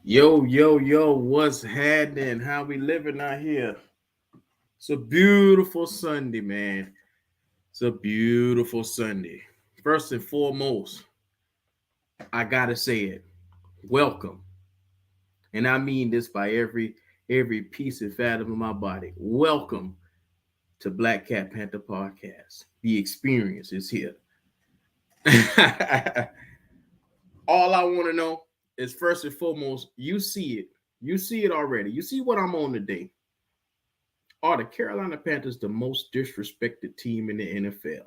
Yo, yo, yo, what's happening? How we living out here? It's a beautiful Sunday, man. It's a beautiful Sunday. First and foremost, I gotta say it. Welcome. And I mean this by every piece and fathom of my body. Welcome to Black Cat Panther Podcast. The experience is here. All I want to know is first and foremost, you see it. You see it already. You see what I'm on today. Are the Carolina Panthers the most disrespected team in the NFL?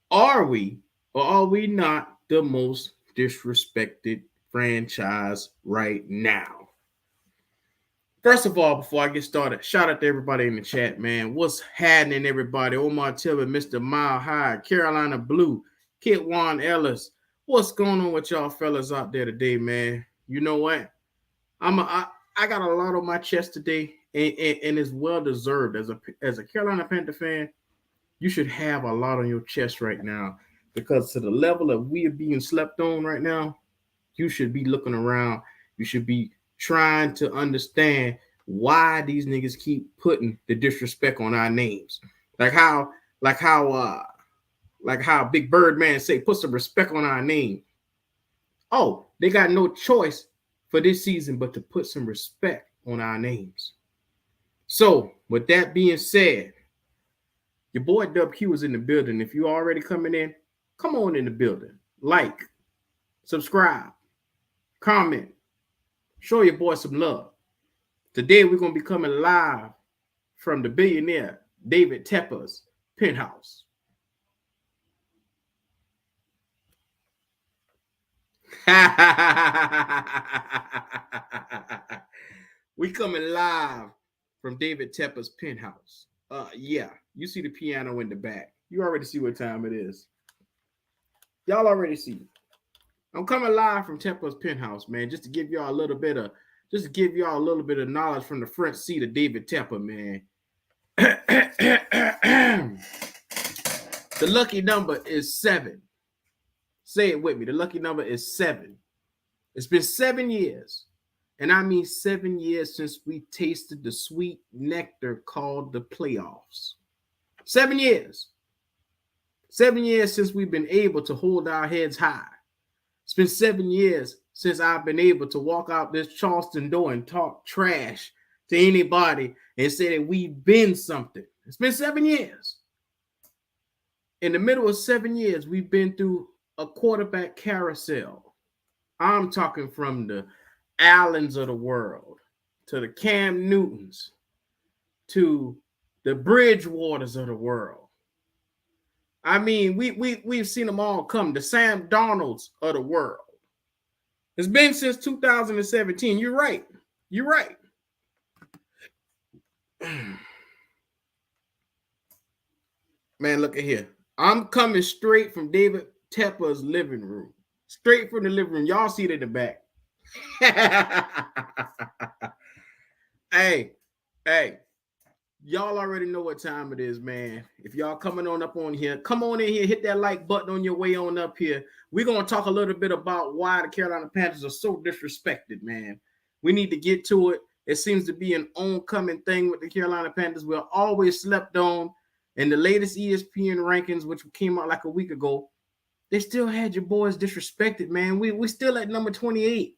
Are we or are we not the most disrespected franchise right now? First of all, before I get started, shout out to everybody in the chat, man. What's happening, everybody? Omar Tillman, Mr. Mile High, Carolina Blue, Kit Juan Ellis. What's going on with y'all fellas out there today, man? You know what? I got a lot on my chest today, and it's well deserved. As a Carolina Panther fan, you should have a lot on your chest right now because to the level of we are being slept on right now, you should be looking around. You should be trying to understand why these niggas keep putting the disrespect on our names, like how like how uh like how Big Bird Man say, put some respect on our name. Oh, they got no choice for this season but to put some respect on our names. So, with that being said, your boy WQ is in the building. If you already coming in, come on in the building. Like, subscribe, comment, show your boy some love. Today we're going to be coming live from the billionaire David Tepper's penthouse. We coming live from David Tepper's penthouse. Yeah, you see the piano in the back. You already see what time it is. Y'all already see. I'm coming live from Tepper's penthouse, man, just to give y'all a little bit of knowledge from the front seat of David Tepper, man. The lucky number is 7. Say it with me. The lucky number is 7. It's been 7 years. And I mean 7 years since we tasted the sweet nectar called the playoffs. 7 years. 7 years since we've been able to hold our heads high. It's been 7 years since I've been able to walk out this Charleston door and talk trash to anybody and say that we've been something. It's been 7 years. In the middle of 7 years, we've been through a quarterback carousel. I'm talking from the Allens of the world to the Cam Newtons to the Bridgewaters of the world. I mean, we've seen them all come. The Sam Darnolds of the world. It's been since 2017. You're right. You're right. Man, look at here. I'm coming straight from David Tepper's living room. Straight from the living room. Y'all see it in the back. Hey. Y'all already know what time it is, man. If y'all coming on up on here, come on in here, hit that like button on your way on up here. We're going to talk a little bit about why the Carolina Panthers are so disrespected, man. We need to get to it. It seems to be an oncoming thing with the Carolina Panthers. We're always slept on. In the latest ESPN rankings, which came out like a week ago, they still had your boys disrespected, man. We still at number 28.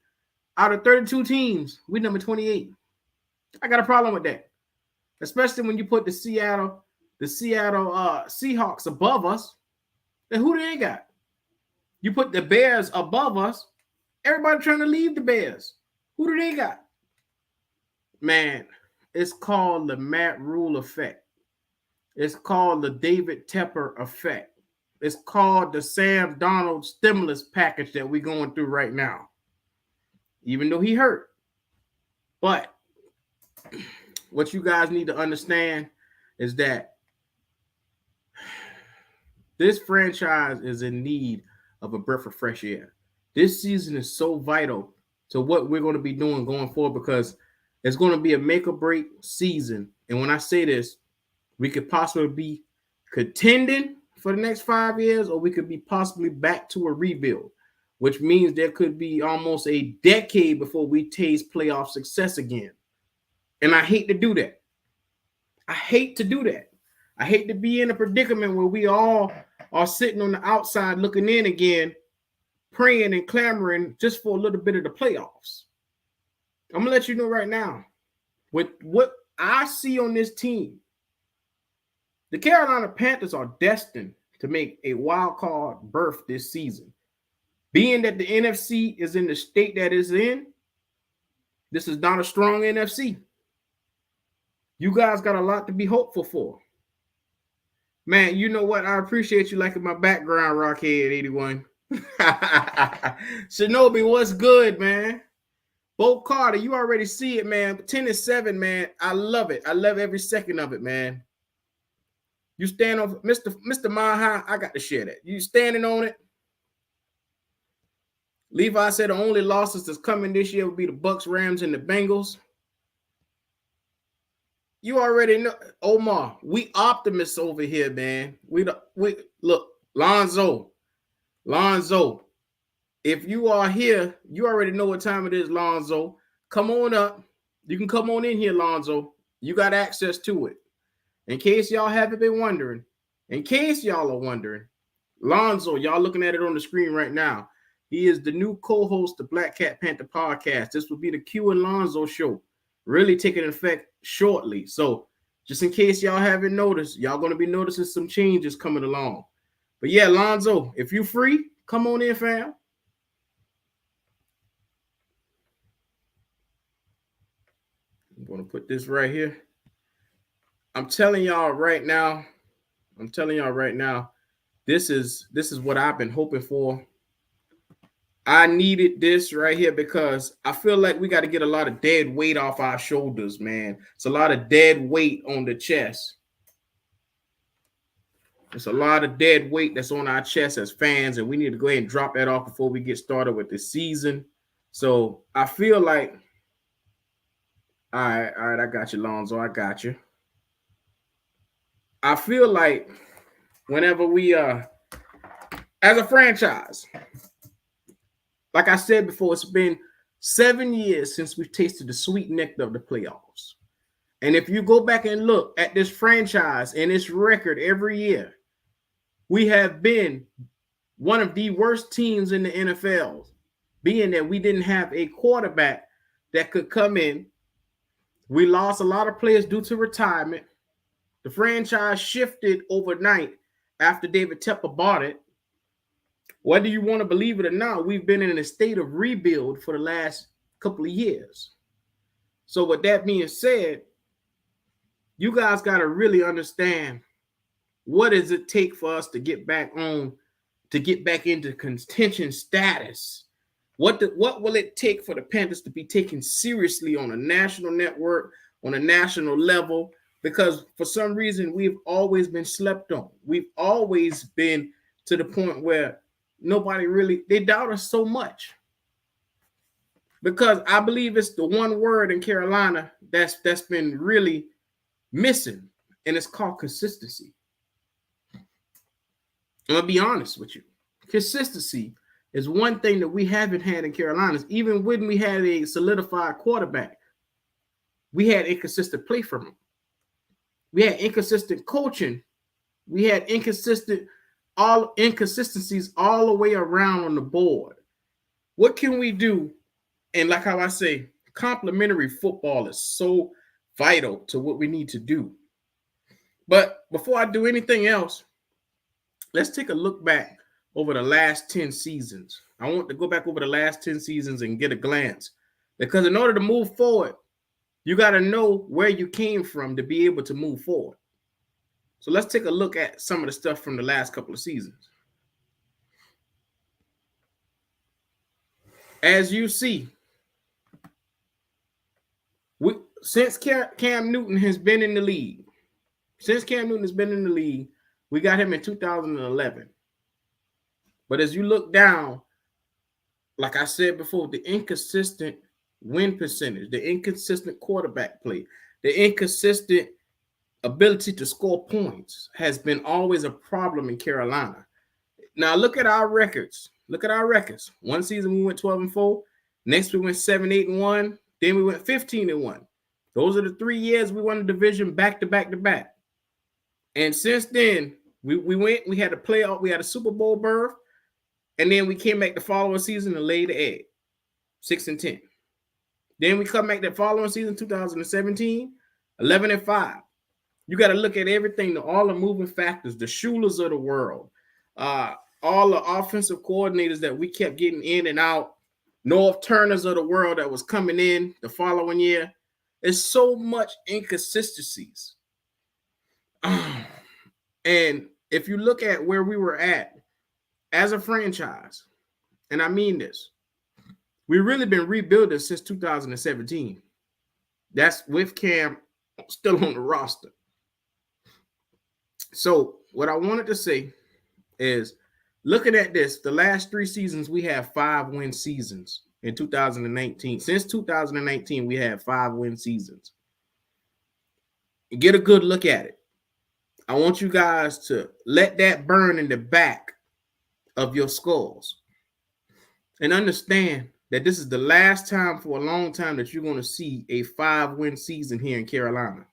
Out of 32 teams, we number 28. I got a problem with that. Especially when you put the Seattle Seahawks above us. Then who do they got? You put the Bears above us. Everybody trying to leave the Bears. Who do they got? Man, it's called the Matt Rule effect. It's called the David Tepper effect. It's called the Sam Darnold stimulus package that we're going through right now. Even though he hurt. But what you guys need to understand is that this franchise is in need of a breath of fresh air. This season is so vital to what we're going to be doing going forward because it's going to be a make or break season. And when I say this, we could possibly be contending for the next 5 years, or we could be possibly back to a rebuild. which means there could be almost a decade before we taste playoff success again. And I hate to do that. I hate to do that. I hate to be in a predicament where we all are sitting on the outside looking in again, praying and clamoring just for a little bit of the playoffs. I'm going to let you know right now, with what I see on this team, the Carolina Panthers are destined to make a wild card berth this season. Being that the NFC is in the state that it's in, this is not a strong NFC. You guys got a lot to be hopeful for. Man, you know what? I appreciate you liking my background, Rockhead81. Shinobi, what's good, man? Bo Carter, you already see it, man. 10-7, man. I love it. I love every second of it, man. You stand on Mr. Maha, I got to share that. You standing on it? Levi said the only losses that's coming this year will be the Bucks, Rams, and the Bengals. You already know, Omar. We optimists over here, man. We look, Lonzo. If you are here, you already know what time it is, Lonzo. Come on up. You can come on in here, Lonzo. You got access to it. In case y'all haven't been wondering, Lonzo, y'all looking at it on the screen right now. He is the new co-host of Black Cat Panther podcast. This will be the Q and Lonzo show, really taking effect shortly. So just in case y'all haven't noticed, y'all going to be noticing some changes coming along. But yeah, Lonzo, if you free, come on in, fam. I'm going to put this right here. I'm telling y'all right now, this is what I've been hoping for. I needed this right here because I feel like we got to get a lot of dead weight off our shoulders, man. It's a lot of dead weight on the chest. It's a lot of dead weight that's on our chest as fans, and we need to go ahead and drop that off before we get started with the season. So I feel like, all right, I got you, Lonzo. I got you. I feel like whenever we, as a franchise, like I said before, it's been 7 years since we've tasted the sweet nectar of the playoffs. And if you go back and look at this franchise and its record every year, we have been one of the worst teams in the NFL, being that we didn't have a quarterback that could come in. We lost a lot of players due to retirement. The franchise shifted overnight after David Tepper bought it. Whether you want to believe it or not, we've been in a state of rebuild for the last couple of years. So with that being said, you guys got to really understand, what does it take for us to get back into contention status? What will it take for the Panthers to be taken seriously on a national network, on a national level? Because for some reason, we've always been slept on. We've always been to the point where they doubt us so much. Because I believe it's the one word in Carolina that's been really missing, and it's called consistency. I'm going to be honest with you. Consistency is one thing that we haven't had in Carolina. Even when we had a solidified quarterback, we had inconsistent play from him. We had inconsistent coaching. We had inconsistencies all the way around on the board. What can we do? And like how I say, complementary football is so vital to what we need to do. But before I do anything else, let's take a look back over the last 10 seasons. I want to go back over the last 10 seasons and get a glance. Because in order to move forward, you got to know where you came from to be able to move forward. So let's take a look at some of the stuff from the last couple of seasons. As you see, since Cam Newton has been in the league, we got him in 2011. But as you look down, like I said before, the inconsistent win percentage, the inconsistent quarterback play, the inconsistent ability to score points has been always a problem in Carolina. Now look at our records Look at our records. One season we went 12-4. Next we went 7-8-1. Then we went 15-1. Those are the 3 years we won the division back to back to back. And since then, we had a playoff, we had a Super Bowl berth, and then we came back the following season and laid the egg, 6-10. Then we come back the following season, 2017, 11-5. You got to look at everything, all the moving factors, the Schulers of the world, all the offensive coordinators that we kept getting in and out, North Turners of the world that was coming in the following year. There's so much inconsistencies. And if you look at where we were at as a franchise, and I mean this, we've really been rebuilding since 2017. That's with Cam still on the roster. So what I wanted to say is, looking at this, the last 3 seasons, we have 5-win seasons in 2019. Since 2019, we have 5-win seasons. Get a good look at it. I want you guys to let that burn in the back of your skulls and understand that this is the last time for a long time that you're going to see a 5-win season here in Carolina.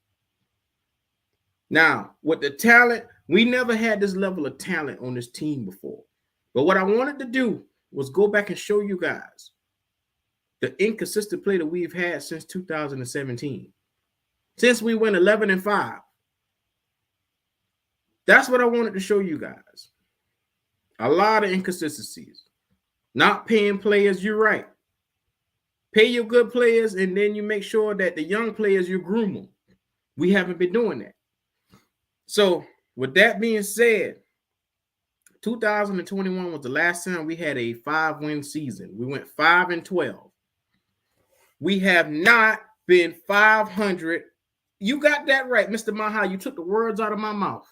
Now, with the talent, we never had this level of talent on this team before. But what I wanted to do was go back and show you guys the inconsistent play that we've had since 2017. Since we went 11-5. That's what I wanted to show you guys. A lot of inconsistencies. Not paying players, you're right. Pay your good players, and then you make sure that the young players, you groom them. We haven't been doing that. So, with that being said, 2021 was the last time we had a 5-win season. We went 5-12. We have not been 500. You got that right, Mr. Maha. You took the words out of my mouth.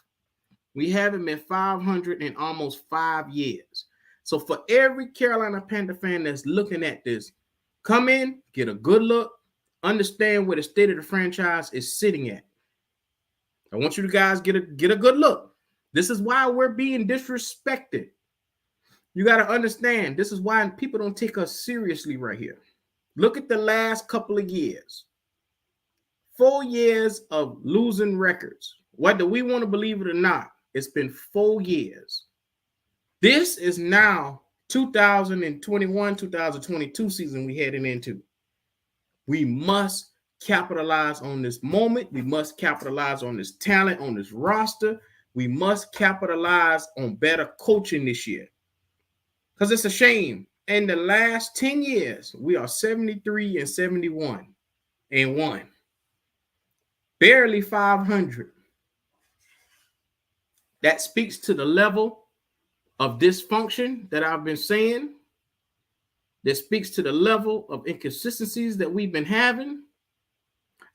We haven't been 500 in almost 5 years. So for every Carolina Panther fan that's looking at this, come in, get a good look, understand where the state of the franchise is sitting at. I want you guys get a good look. This is why we're being disrespected. You got to understand, this is why people don't take us seriously right here. Look at the last couple of years. 4 years of losing records. Whether we want to believe it or not, it's been 4 years. This is now 2021, 2022 season we heading into. We must capitalize on this moment. We must capitalize on this talent, on this roster. We must capitalize on better coaching this year. Because it's a shame. In the last 10 years, we are 73-71 and 1. Barely 500. That speaks to the level of dysfunction that I've been saying. That speaks to the level of inconsistencies that we've been having.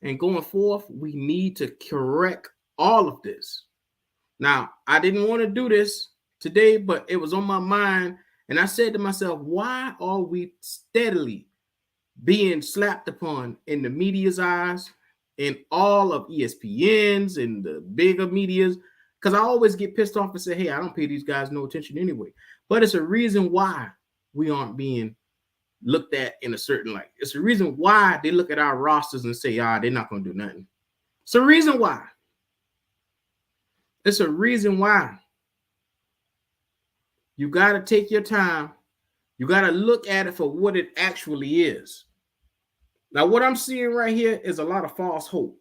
And going forth, we need to correct all of this. Now, I didn't want to do this today, but it was on my mind. And I said to myself, why are we steadily being slapped upon in the media's eyes, in all of ESPN's and the bigger medias? Because I always get pissed off and say, hey, I don't pay these guys no attention anyway. But it's a reason why we aren't being looked at in a certain light. It's a reason why they look at our rosters and say, they're not going to do nothing. It's a reason why. It's a reason why. You got to take your time. You got to look at it for what it actually is. Now, what I'm seeing right here is a lot of false hope.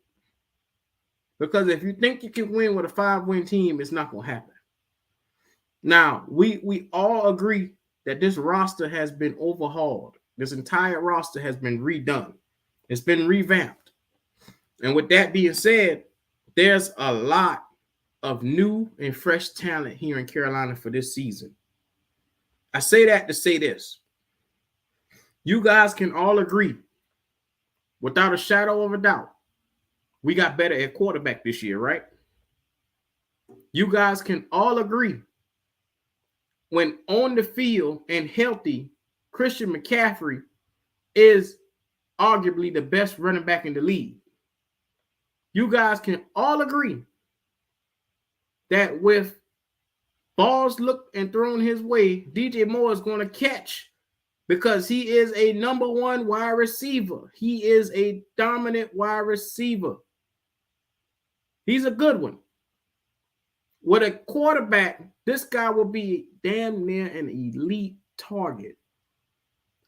Because if you think you can win with a 5-win team, it's not going to happen. Now, we all agree that this roster has been overhauled. This entire roster has been redone. It's been revamped. And with that being said, there's a lot of new and fresh talent here in Carolina for this season. I say that to say this. You guys can all agree, without a shadow of a doubt, we got better at quarterback this year, right? You guys can all agree, when on the field and healthy, Christian McCaffrey is arguably the best running back in the league. You guys can all agree that with balls look and thrown his way, DJ Moore is going to catch because he is a number one wide receiver. He is a dominant wide receiver. He's a good one. With a quarterback, this guy will be damn near an elite target.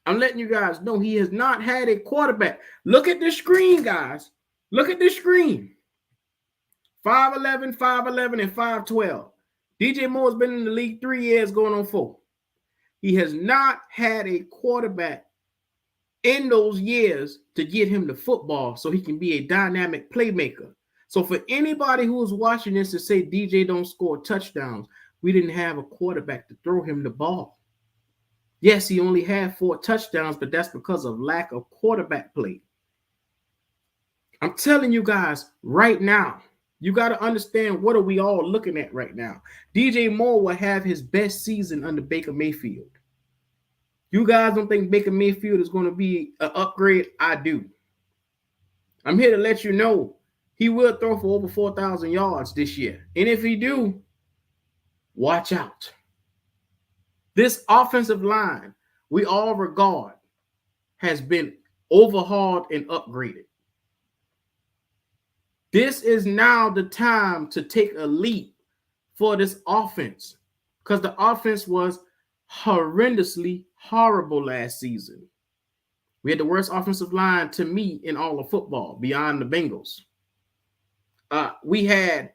I'm letting you guys know he has not had a quarterback. Look at the screen, guys. Look at the screen. 5'11", 5'11", and 5'12". DJ Moore has been in the league 3 years, going on 4. He has not had a quarterback in those years to get him the football so he can be a dynamic playmaker. So for anybody who is watching this to say DJ don't score touchdowns, we didn't have a quarterback to throw him the ball. Yes, he only had 4 touchdowns, but that's because of lack of quarterback play. I'm telling you guys right now, you got to understand what are we all looking at right now. DJ Moore will have his best season under Baker Mayfield. You guys don't think Baker Mayfield is going to be an upgrade? I do. I'm here to let you know he will throw for over 4,000 yards this year. And if he do, watch out. This offensive line we all regard has been overhauled and upgraded. This is now the time to take a leap for this offense because the offense was horrendously horrible last season. We had the worst offensive line to me in all of football beyond the Bengals. We had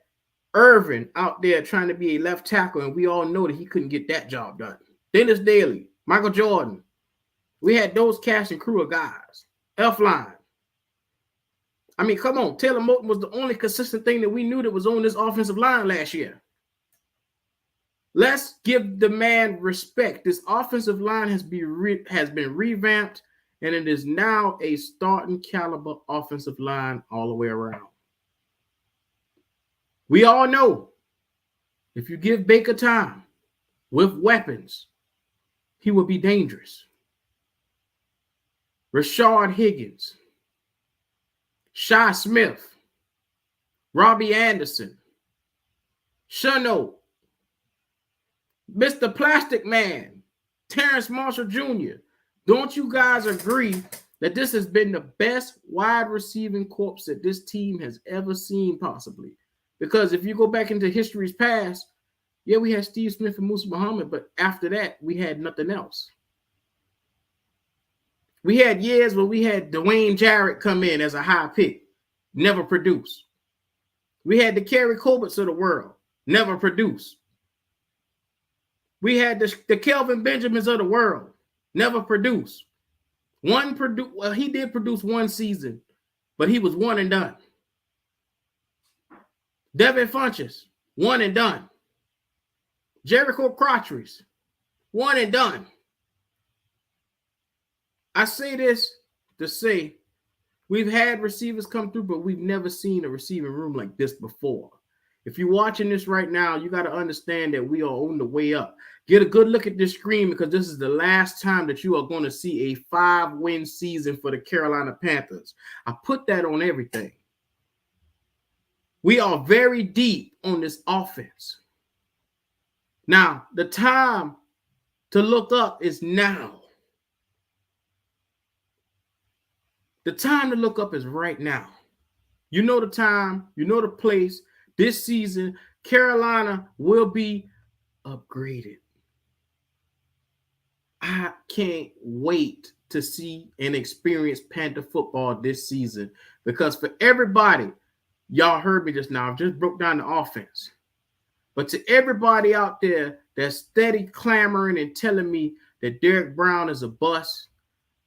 Irvin out there trying to be a left tackle, and we all know that he couldn't get that job done. Dennis Daly, Michael Jordan. We had those cast and crew of guys. F-line. I mean, come on. Taylor Moton was the only consistent thing that we knew that was on this offensive line last year. Let's give the man respect. This offensive line has been revamped, and it is now a starting caliber offensive line all the way around. We all know if you give Baker time with weapons, he will be dangerous. Rashard Higgins, Shi Smith, Robbie Anderson, Shano, Mr. Plastic Man, Terrence Marshall Jr. Don't you guys agree that this has been the best wide receiving corps that this team has ever seen possibly? Because if you go back into history's past, yeah, we had Steve Smith and Musa Muhammad, but after that, we had nothing else. We had years where we had Dwayne Jarrett come in as a high pick, never produce. We had the Kerry Colberts of the world, never produce. We had the Kelvin Benjamins of the world, never produce. Well, he did produce one season, but he was one and done. Devin Funchess, one and done. Jericho Crotcheries, one and done. I say this to say we've had receivers come through, but we've never seen a receiving room like this before. If you're watching this right now, you got to understand that we are on the way up. Get a good look at this screen because this is the last time that you are going to see a 5-win season for the Carolina Panthers. I put that on everything. We are very deep on this offense. Now, the time to look up is now. The time to look up is right now. You know the time, you know the place. This season, Carolina will be upgraded. I can't wait to see and experience Panther football this season because for everybody, y'all heard me just now, I just broke down the offense. But to everybody out there that's steady clamoring and telling me that Derek Brown is a bust,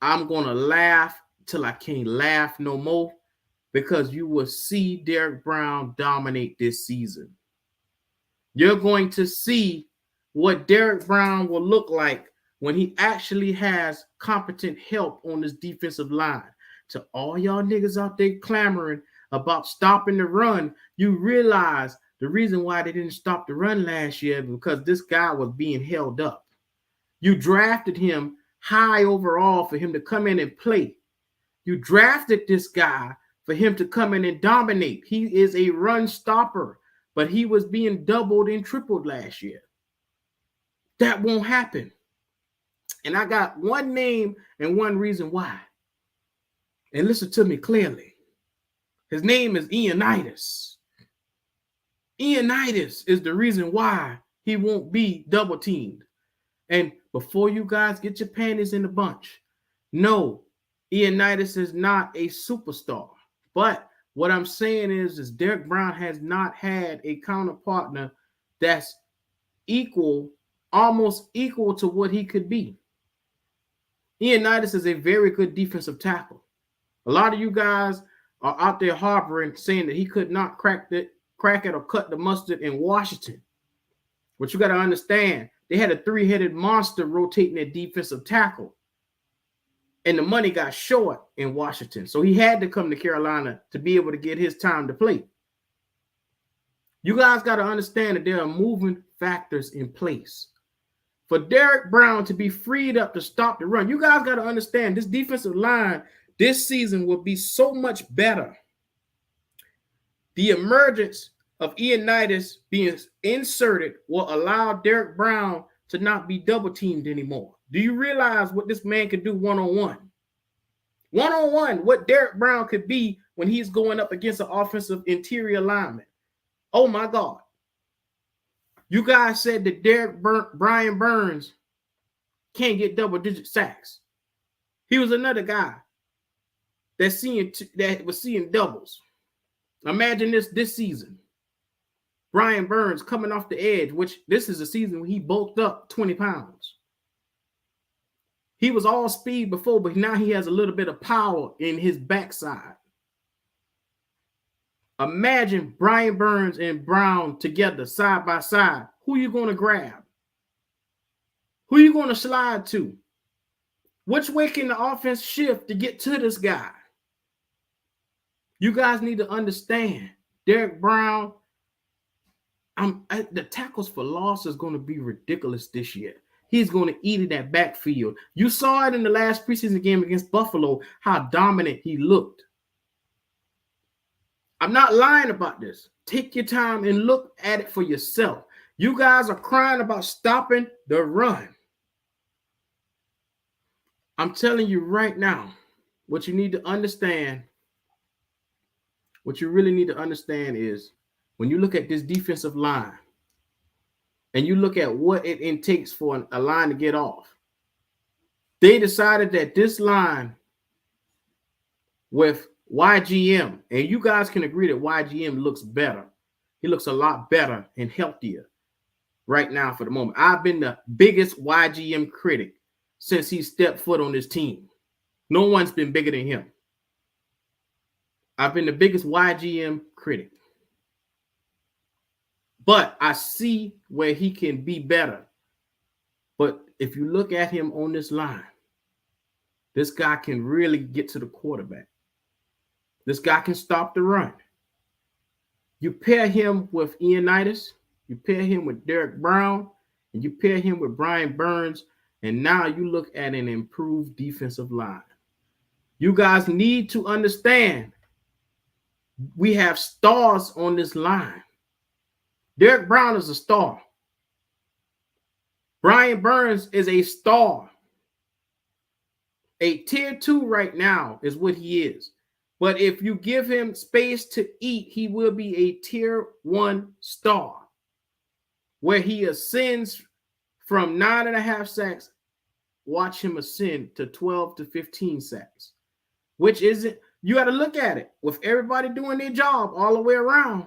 I'm going to laugh till I can't laugh no more because you will see Derek Brown dominate this season. You're going to see what Derek Brown will look like when he actually has competent help on this defensive line. To all y'all niggas out there clamoring about stopping the run, you realize the reason why they didn't stop the run last year is because this guy was being held up. You drafted him high overall for him to come in and play. You drafted this guy for him to come in and dominate. He is a run stopper, but he was being doubled and tripled last year. That won't happen. And I got one name and one reason why. And listen to me clearly. His name is Ioannidis. Ioannidis is the reason why he won't be double teamed. And before you guys get your panties in a bunch, no, Ioannidis is not a superstar. But what I'm saying is Derek Brown has not had a counterpartner that's almost equal to what he could be. Ioannidis is a very good defensive tackle. A lot of you guys are out there harboring, saying that he could not crack it or cut the mustard in Washington. But you got to understand, they had a three-headed monster rotating their defensive tackle. And the money got short in Washington. So he had to come to Carolina to be able to get his time to play. You guys got to understand that there are moving factors in place. For Derek Brown to be freed up to stop the run, you guys got to understand this defensive line this season will be so much better. The emergence of Ioannidis being inserted will allow Derek Brown to not be double teamed anymore. Do you realize what this man can do one-on-one? One-on-one, what Derek Brown could be when he's going up against an offensive interior lineman. Oh my God. You guys said that Brian Burns can't get double-digit sacks. He was another guy that was seeing doubles. Imagine this season. Brian Burns coming off the edge, which this is a season when he bulked up 20 pounds. He was all speed before, but now he has a little bit of power in his backside. Imagine Brian Burns and Brown together, side by side. Who are you going to grab? Who are you going to slide to? Which way can the offense shift to get to this guy? You guys need to understand, Derek Brown, the tackles for loss is going to be ridiculous this year. He's going to eat in that backfield. You saw it in the last preseason game against Buffalo, how dominant he looked. I'm not lying about this. Take your time and look at it for yourself. You guys are crying about stopping the run. I'm telling you right now, what you need to understand, what you really need to understand is when you look at this defensive line and you look at what it takes for a line to get off, they decided that this line with YGM, and you guys can agree that YGM looks better. He looks a lot better and healthier right now for the moment. I've been the biggest YGM critic since he stepped foot on this team. No one's been bigger than him. I've been the biggest YGM critic. But I see where he can be better. But if you look at him on this line, this guy can really get to the quarterback. This guy can stop the run. You pair him with Ioannidis, you pair him with Derek Brown, and you pair him with Brian Burns, and now you look at an improved defensive line. You guys need to understand we have stars on this line. Derek Brown is a star. Brian Burns is a star. A tier 2 right now is what he is. But if you give him space to eat, he will be a tier 1 star, where he ascends from 9.5 sacks. Watch him ascend to 12 to 15 sacks, which isn't, you got to look at it. With everybody doing their job all the way around,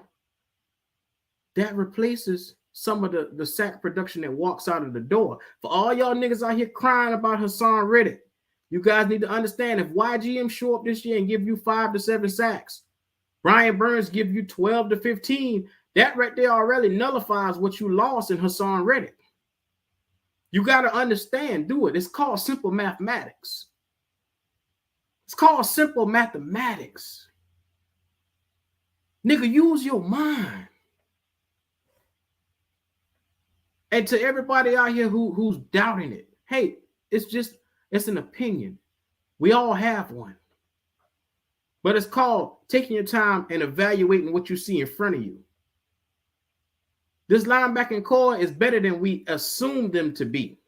that replaces some of the sack production that walks out of the door. For all y'all niggas out here crying about Hassan Reddick, you guys need to understand, if YGM show up this year and give you 5 to 7 sacks, Brian Burns give you 12 to 15, that right there already nullifies what you lost in Hassan Reddick. You got to understand, do it. It's called simple mathematics. It's called simple mathematics. Nigga, use your mind. And to everybody out here who's doubting it, hey, it's an opinion. We all have one. But it's called taking your time and evaluating what you see in front of you. This linebacking core is better than we assume them to be.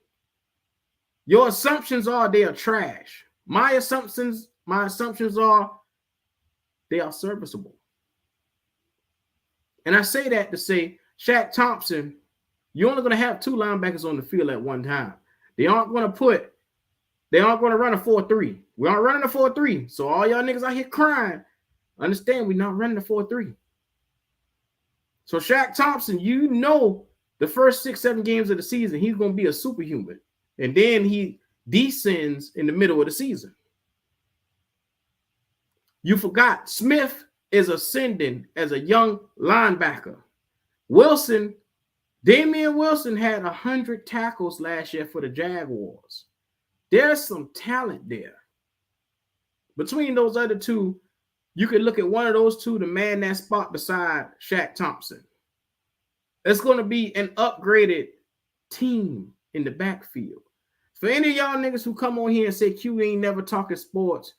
Your assumptions are they are trash. My assumptions are they are serviceable. And I say that to say, Shaq Thompson, you're only going to have 2 linebackers on the field at one time. They aren't going to run a 4-3. We aren't running a 4-3. So all y'all niggas out here crying, understand we're not running a 4-3. So Shaq Thompson, you know the first 6-7 games of the season, he's going to be a superhuman. And then he descends in the middle of the season. You forgot Smith is ascending as a young linebacker. Damian Wilson had 100 tackles last year for the Jaguars. There's some talent there. Between those other two, you could look at one of those two to man that spot beside Shaq Thompson. It's going to be an upgraded team in the backfield. For any of y'all niggas who come on here and say Q ain't never talking sports,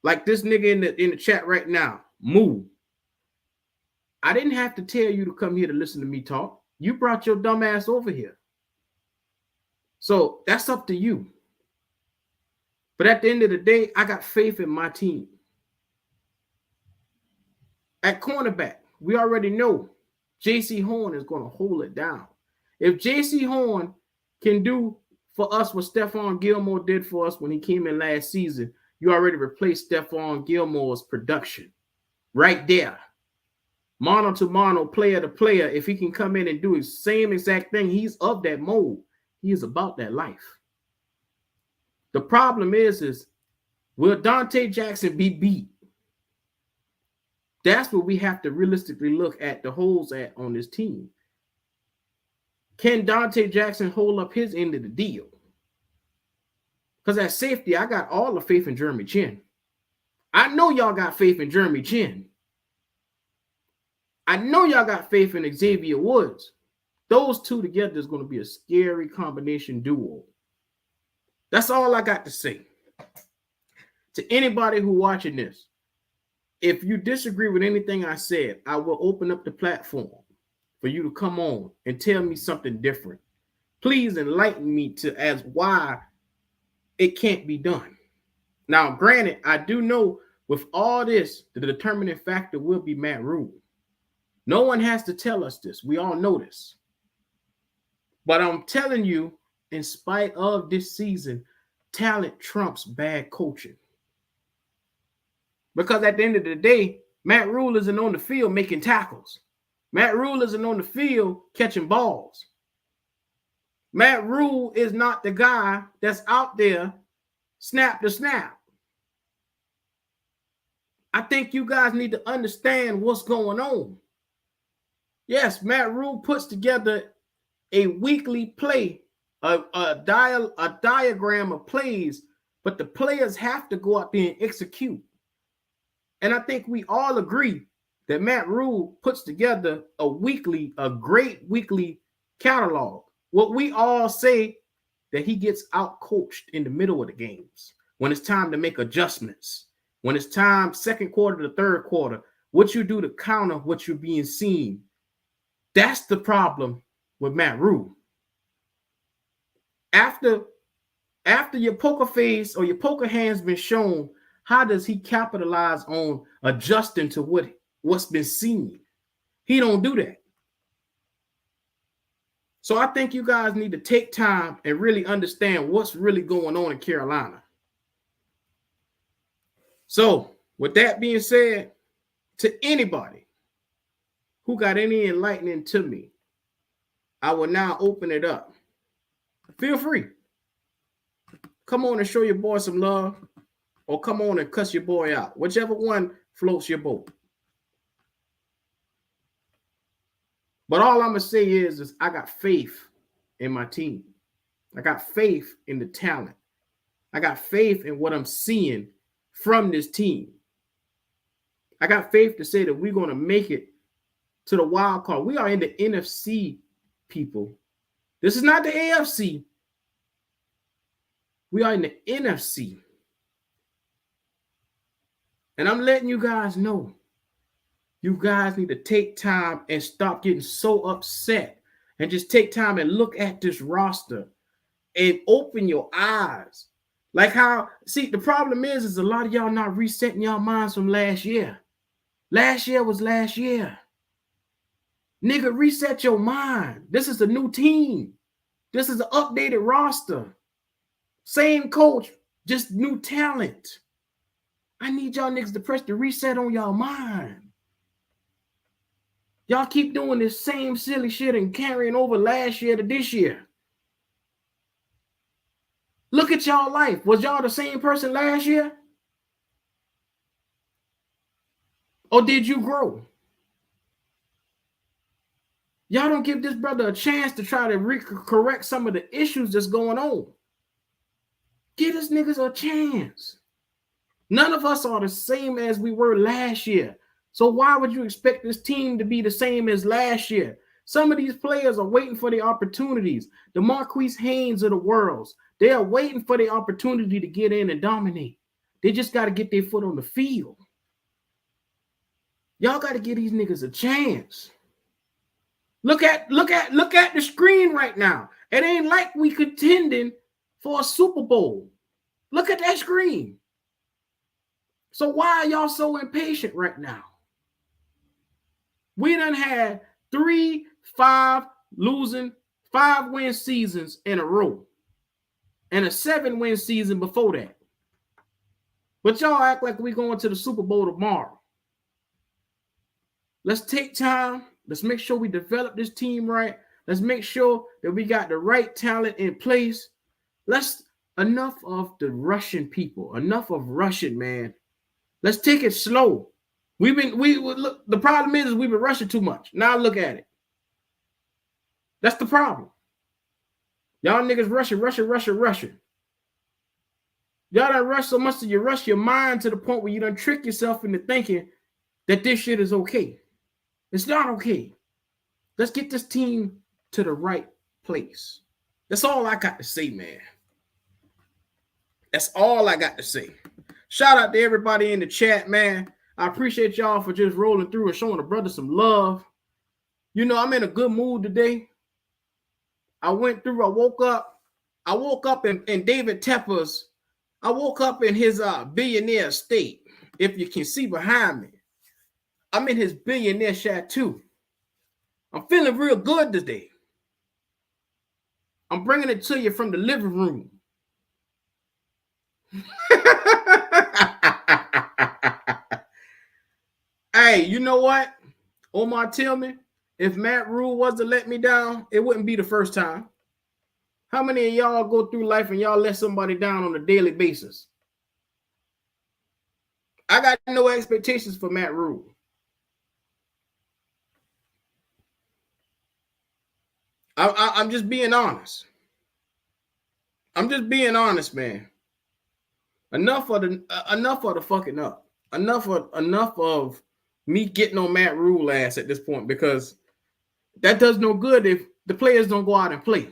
like this nigga in the chat right now, move. I didn't have to tell you to come here to listen to me talk. You brought your dumb ass over here. So that's up to you. But at the end of the day, I got faith in my team. At cornerback, we already know J.C. Horn is going to hold it down. If J.C. Horn can do for us what Stephon Gilmore did for us when he came in last season, you already replaced Stephon Gilmore's production. Right there. Mono to mono, player to player. If he can come in and do the same exact thing, he's of that mold. He is about that life. The problem is will Dante Jackson be beat? That's what we have to realistically look at the holes at on this team. Can Dante Jackson hold up his end of the deal? Because at safety, I got all the faith in Jeremy Chin. I know y'all got faith in Jeremy Chin. I know y'all got faith in Xavier Woods. Those two together is going to be a scary combination duo. That's all I got to say. To anybody who watching this, if you disagree with anything I said, I will open up the platform for you to come on and tell me something different. Please enlighten me as why it can't be done. Now, granted, I do know with all this, the determining factor will be Matt Rule. No one has to tell us this. We all know this. But I'm telling you, in spite of this season, talent trumps bad coaching. Because at the end of the day, Matt Rule isn't on the field making tackles. Matt Rule isn't on the field catching balls. Matt Rule is not the guy that's out there snap to snap. I think you guys need to understand what's going on. Yes, Matt Rule puts together a weekly play, a diagram of plays, but the players have to go out there and execute. And I think we all agree that Matt Rule puts together a great weekly catalog. What we all say that he gets out-coached in the middle of the games when it's time to make adjustments, when it's time, second quarter to third quarter, what you do to counter what you're being seen. That's the problem with Matt Rule. After your poker face or your poker hand's been shown, how does he capitalize on adjusting to what's been seen? He don't do that. So I think you guys need to take time and really understand what's really going on in Carolina. So with that being said, to anybody who got any enlightening to me, I will now open it up. Feel free. Come on and show your boy some love, or come on and cuss your boy out. Whichever one floats your boat. But all I'm going to say is I got faith in my team. I got faith in the talent. I got faith in what I'm seeing from this team. I got faith to say that we're going to make it to the wild card. We are in the NFC, people. This is not the AFC. We are in the NFC. And I'm letting you guys know You guys need to take time and stop getting so upset and just take time and look at this roster and open your eyes. Like how, see, the problem is a lot of y'all not resetting y'all minds from last year. Last year was last year. Nigga, reset your mind. This is a new team. This is an updated roster. Same coach, just new talent. I need y'all niggas to press the reset on y'all mind. Y'all keep doing this same silly shit and carrying over last year to this year. Look at y'all life. Was y'all the same person last year? Or did you grow? Y'all don't give this brother a chance to try to correct some of the issues that's going on. Give this niggas a chance. None of us are the same as we were last year. So why would you expect this team to be the same as last year? Some of these players are waiting for the opportunities. The Marquise Haynes of the world, they are waiting for the opportunity to get in and dominate. They just got to get their foot on the field. Y'all got to give these niggas a chance. Look at the screen right now. It ain't like we contending for a Super Bowl. Look at that screen. So why are y'all so impatient right now? We done had 3 5-win seasons in a row and a 7-win season before that. But y'all act like we going to the Super Bowl tomorrow. Let's take time. Let's make sure we develop this team right. Let's make sure that we got the right talent in place. Enough of the rushing people. Enough of rushing, man. Let's take it slow. Look, the problem is we've been rushing too much. Now look at it. That's the problem. Y'all niggas rushing. Y'all done rush so much that you rush your mind to the point where you done trick yourself into thinking that this shit is okay. It's not okay. Let's get this team to the right place. That's all I got to say, man. That's all I got to say. Shout out to everybody in the chat, man. I appreciate y'all for just rolling through and showing the brother some love. You know, I'm in a good mood today. I woke up in David Tepper's, I woke up in his billionaire estate. If you can see behind me, I'm in his billionaire chateau. I'm feeling real good today. I'm bringing it to you from the living room. Hey, you know what? Omar Tillman, if Matt Rule was to let me down, it wouldn't be the first time. How many of y'all go through life and y'all let somebody down on a daily basis? I got no expectations for Matt Rule. I'm just being honest. I'm just being honest, man. Enough of the fucking up. Enough of me getting on Matt Rule ass at this point, because that does no good if the players don't go out and play.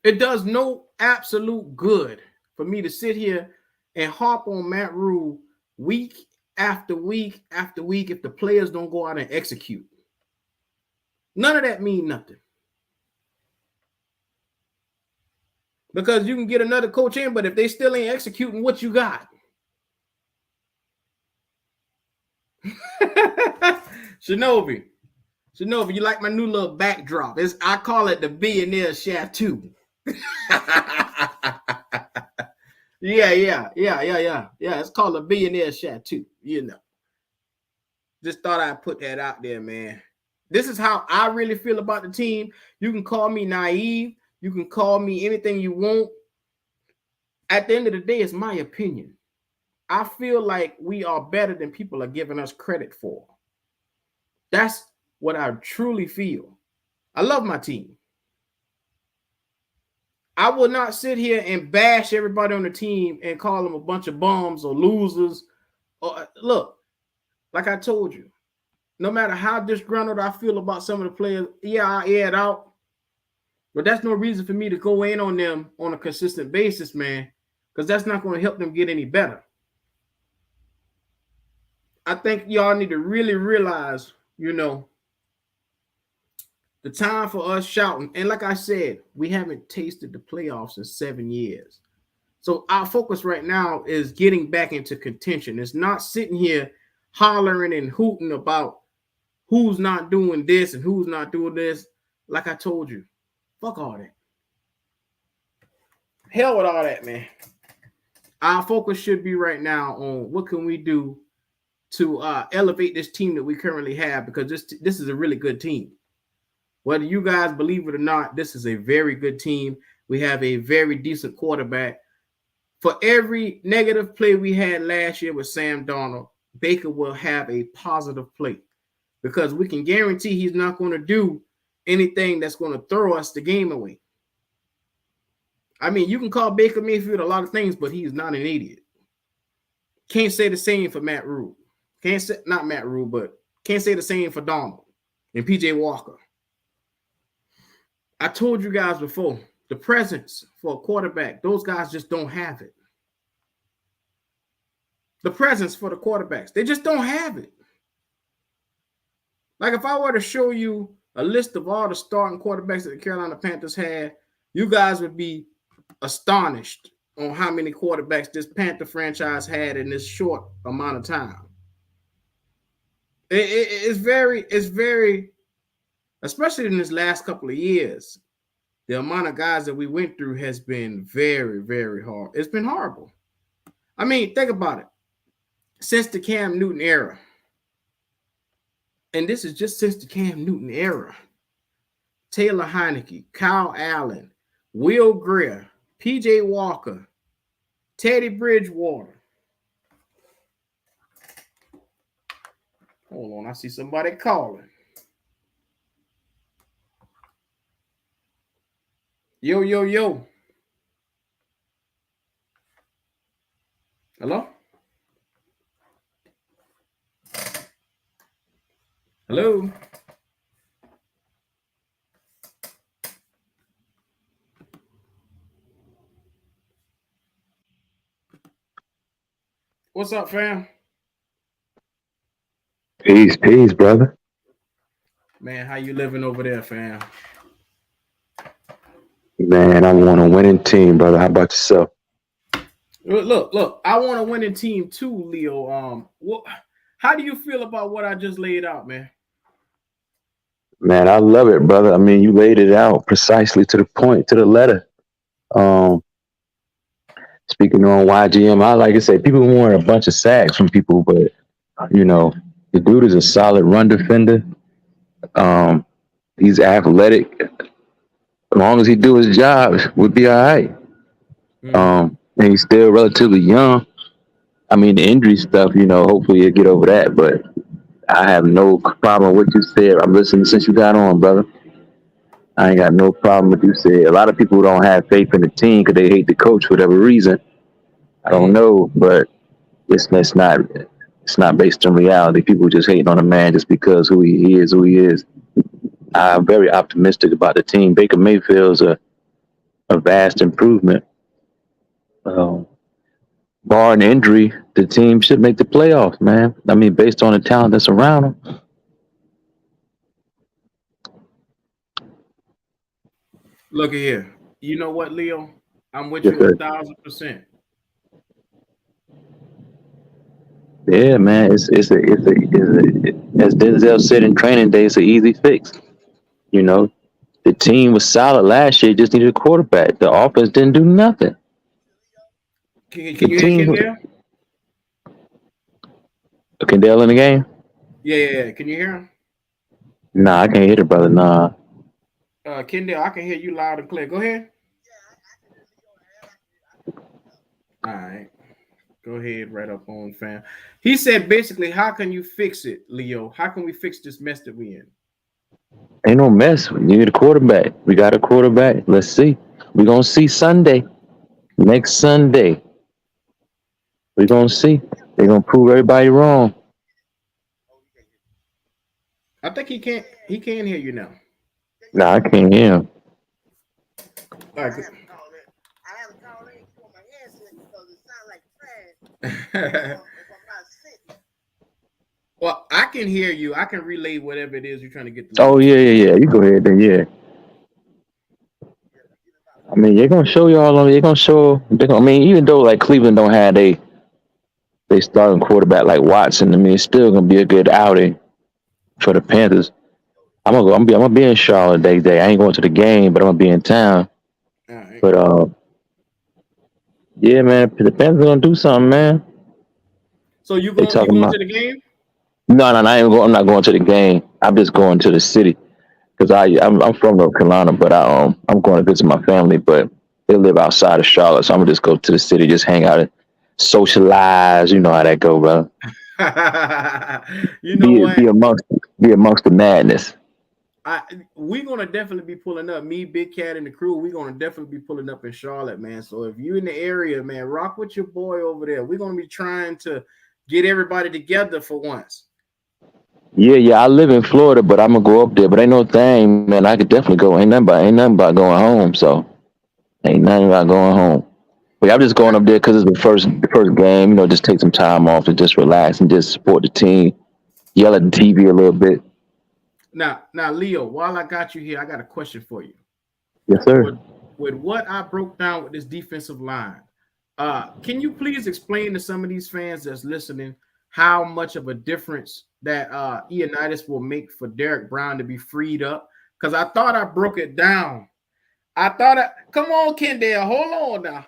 It does no absolute good for me to sit here and harp on Matt Rule week after week after week if the players don't go out and execute. None of that mean nothing. Because you can get another coach in, but if they still ain't executing what you got. Shinobi, you like my new little backdrop? I call it the billionaire chateau. Yeah. It's called a billionaire chateau. You know. Just thought I'd put that out there, man. This is how I really feel about the team. You can call me naive. You can call me anything you want. At the end of the day, it's my opinion. I feel like we are better than people are giving us credit for. That's what I truly feel. I love my team. I will not sit here and bash everybody on the team and call them a bunch of bums or losers. Look, like I told you, no matter how disgruntled I feel about some of the players, yeah, I air it out. But that's no reason for me to go in on them on a consistent basis, man, because that's not going to help them get any better. I think y'all need to really realize, the time for us shouting. And like I said, we haven't tasted the playoffs in 7 years. So our focus right now is getting back into contention. It's not sitting here hollering and hooting about who's not doing this and who's not doing this. Like I told you, fuck all that. Hell with all that, man. Our focus should be right now on what can we do to elevate this team that we currently have, because this is a really good team. Whether you guys believe it or not, this is a very good team. We have a very decent quarterback. For every negative play we had last year with Sam Darnold, Baker will have a positive play, because we can guarantee he's not going to do anything that's going to throw us the game away. I mean, you can call Baker Mayfield a lot of things, but he's not an idiot. Can't say the same for Matt Rule. Can't say, not Matt Rule, but can't say the same for Darnold and PJ Walker. I told you guys before, the presence for a quarterback, those guys just don't have it. The presence for the quarterbacks, they just don't have it. Like if I were to show you a list of all the starting quarterbacks that the Carolina Panthers had, you guys would be astonished on how many quarterbacks this Panther franchise had in this short amount of time. It's very, especially in this last couple of years, the amount of guys that we went through has been very, very hard. It's been horrible. I mean, think about it. Since the Cam Newton era, and this is just since the Cam Newton era, Taylor Heineke, Kyle Allen, Will Grier, PJ Walker, Teddy Bridgewater. Hold on, I see somebody calling. Yo, yo, yo. Hello? Hello? What's up, fam? Peace, brother. Man, how you living over there, fam? Man, I'm on a winning team, brother. How about yourself? Look. I want a winning team too, Leo. How do you feel about what I just laid out, man? Man, I love it, brother. I mean, you laid it out precisely to the point, to the letter. Um, Speaking on YGM, I like to say people want a bunch of sacks from people, but you know, the dude is a solid run defender. Um, he's athletic. As long as he do his job, we'll be all right. Mm-hmm. And he's still relatively young. I mean, the injury stuff, hopefully he'll get over that. But I have no problem with what you said. I'm listening since you got on, brother. I ain't got no problem with you said. A lot of people don't have faith in the team because they hate the coach for whatever reason. I don't Mm-hmm. know, but it's not based on reality. People just hating on a man just because who he is, who he is. I'm very optimistic about the team. Baker Mayfield's a vast improvement. Um, Bar an injury, the team should make the playoffs, man. I mean, based on the talent that's around them. Look at here. You know what, Leo? I'm with Yes, you sir. 1,000%. Yeah, man. It's as Denzel said in training day, it's an easy fix. You know, the team was solid last year, just needed a quarterback. The offense didn't do nothing. Can The you hear team, Kendall? Kendall in the game? Yeah. Can you hear him? Nah, I can't hit it, brother. Nah. Kendall, I can hear you loud and clear. Go ahead. All right. Go ahead, right up on, fam. He said basically, how can you fix it, Leo? How can we fix this mess that we in? Ain't no mess. We need a quarterback. We got a quarterback. Let's see. We're going to see Sunday. Next Sunday. We're going to see. They're going to prove everybody wrong. I think he can hear you now. Nah, I can't hear him. All right. I can hear you. I can relay whatever it is you're trying to get to Oh Leo. yeah. You go ahead then. Yeah. I mean, they're gonna show y'all. They're gonna show. I mean, even though like Cleveland don't have they starting quarterback like Watson, I mean, it's still gonna be a good outing for the Panthers. I'm gonna be in Charlotte that day. I ain't going to the game, but I'm gonna be in town. All right. But yeah, man, the Panthers gonna do something, man. So They you talking going about to the game? no, I ain't going. I'm not going to the game. I'm just going to the city because I'm from North Carolina, but I'm going to visit my family, but they live outside of Charlotte, so I'm gonna just go to the city, just hang out and socialize. You know how that go, bro. You know what? Be amongst the madness. I We're gonna definitely be pulling up. Me, Big Cat, and the crew. We're gonna definitely be pulling up in Charlotte, man. So if you in the area, man, rock with your boy over there. We're gonna be trying to get everybody together for once. Yeah. I live in Florida, but I'm gonna go up there. But ain't no thing, man. I could definitely go. Ain't nothing about going home. So ain't nothing about going home. But yeah, I'm just going up there because it's the first game. You know, just take some time off to just relax and just support the team. Yell at the TV a little bit. Now, Leo, while I got you here, I got a question for you. Yes, sir. With with what I broke down with this defensive line, can you please explain to some of these fans that's listening how much of a difference that Ioannidis will make for Derek Brown to be freed up? Because I thought I broke it down. Come on, Kendall, hold on now.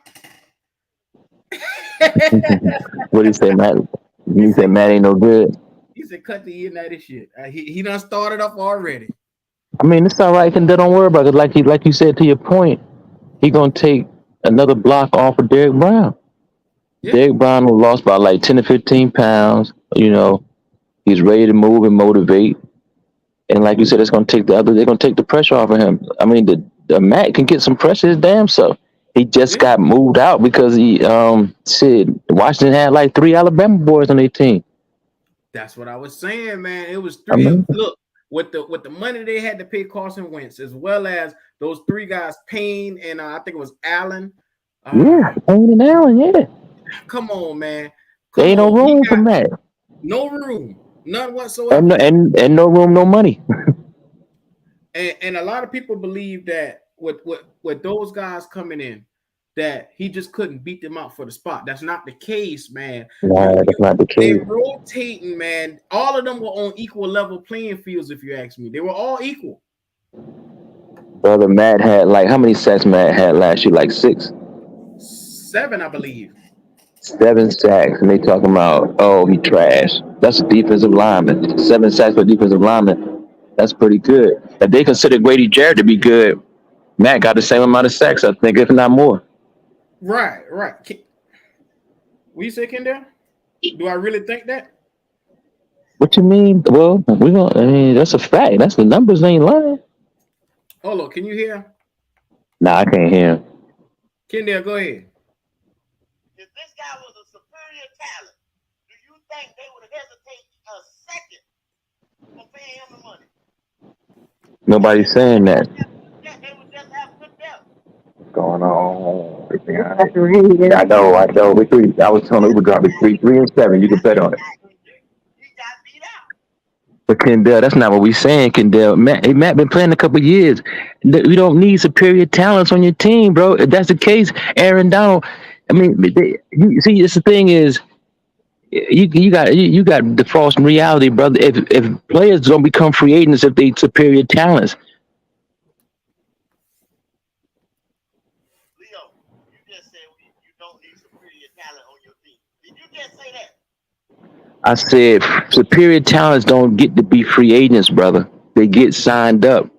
What do you say, Matt? he You say said, Matt ain't no good. he said, cut the Ioannidis shit. He done started up already. I mean, it's all right, and don't worry about it. Like you said to your point, he gonna take another block off of Derek Brown. Yeah, Derek Brown lost by like 10 to 15 pounds. You know, he's ready to move and motivate. And like you said, it's gonna take they're gonna take the pressure off of him. I mean, the Matt can get some pressure his damn self. He just yeah. got moved out because he said Washington had like 3 Alabama boys on their team. That's what I was saying, man. It was I three. mean, Look, with the money they had to pay Carson Wentz, as well as those three guys, Payne and I think it was Allen. yeah, Payne and Allen, yeah. Come on, man. There Come ain't no on. He room for got Matt. no room, none And whatsoever. and no room, no money. And a lot of people believe that with those guys coming in, that he just couldn't beat them out for the spot. That's not the case, man. Nah, that's not the They case. rotating, man. All of them were on equal level playing fields, if you ask me. They were all equal. Brother Matt had like how many sacks Matt had last year? Like 7, I believe. 7 sacks, and they talking about he trash. That's a defensive lineman. 7 sacks for defensive lineman. That's pretty good. If they consider Grady Jarrett to be good, Matt got the same amount of sacks, I think, if not more. Right. What you say, Kendall? Do I really think that? What you mean? Well, we gonna. I mean, that's a fact. That's the numbers ain't lying. Hold on, can you hear? Nah, I can't hear him. Kendall, go ahead. If this guy was a superior talent, do you think they would hesitate a second for paying him the money? Nobody's saying that. They would just have good depth. Going on. I know. I was telling Uber driver 3-3-7. You can bet on it. He got beat out. But Kendall, that's not what we saying, Kendall. Matt been playing a couple of years. We don't need superior talents on your team, bro. If that's the case, Aaron Donald. I mean, see, it's the thing is, you got the false reality, brother. If players don't become free agents if they superior talents, Leo, you just said you don't need superior talent on your team. Did you just say that? I said superior talents don't get to be free agents, brother. They get signed up.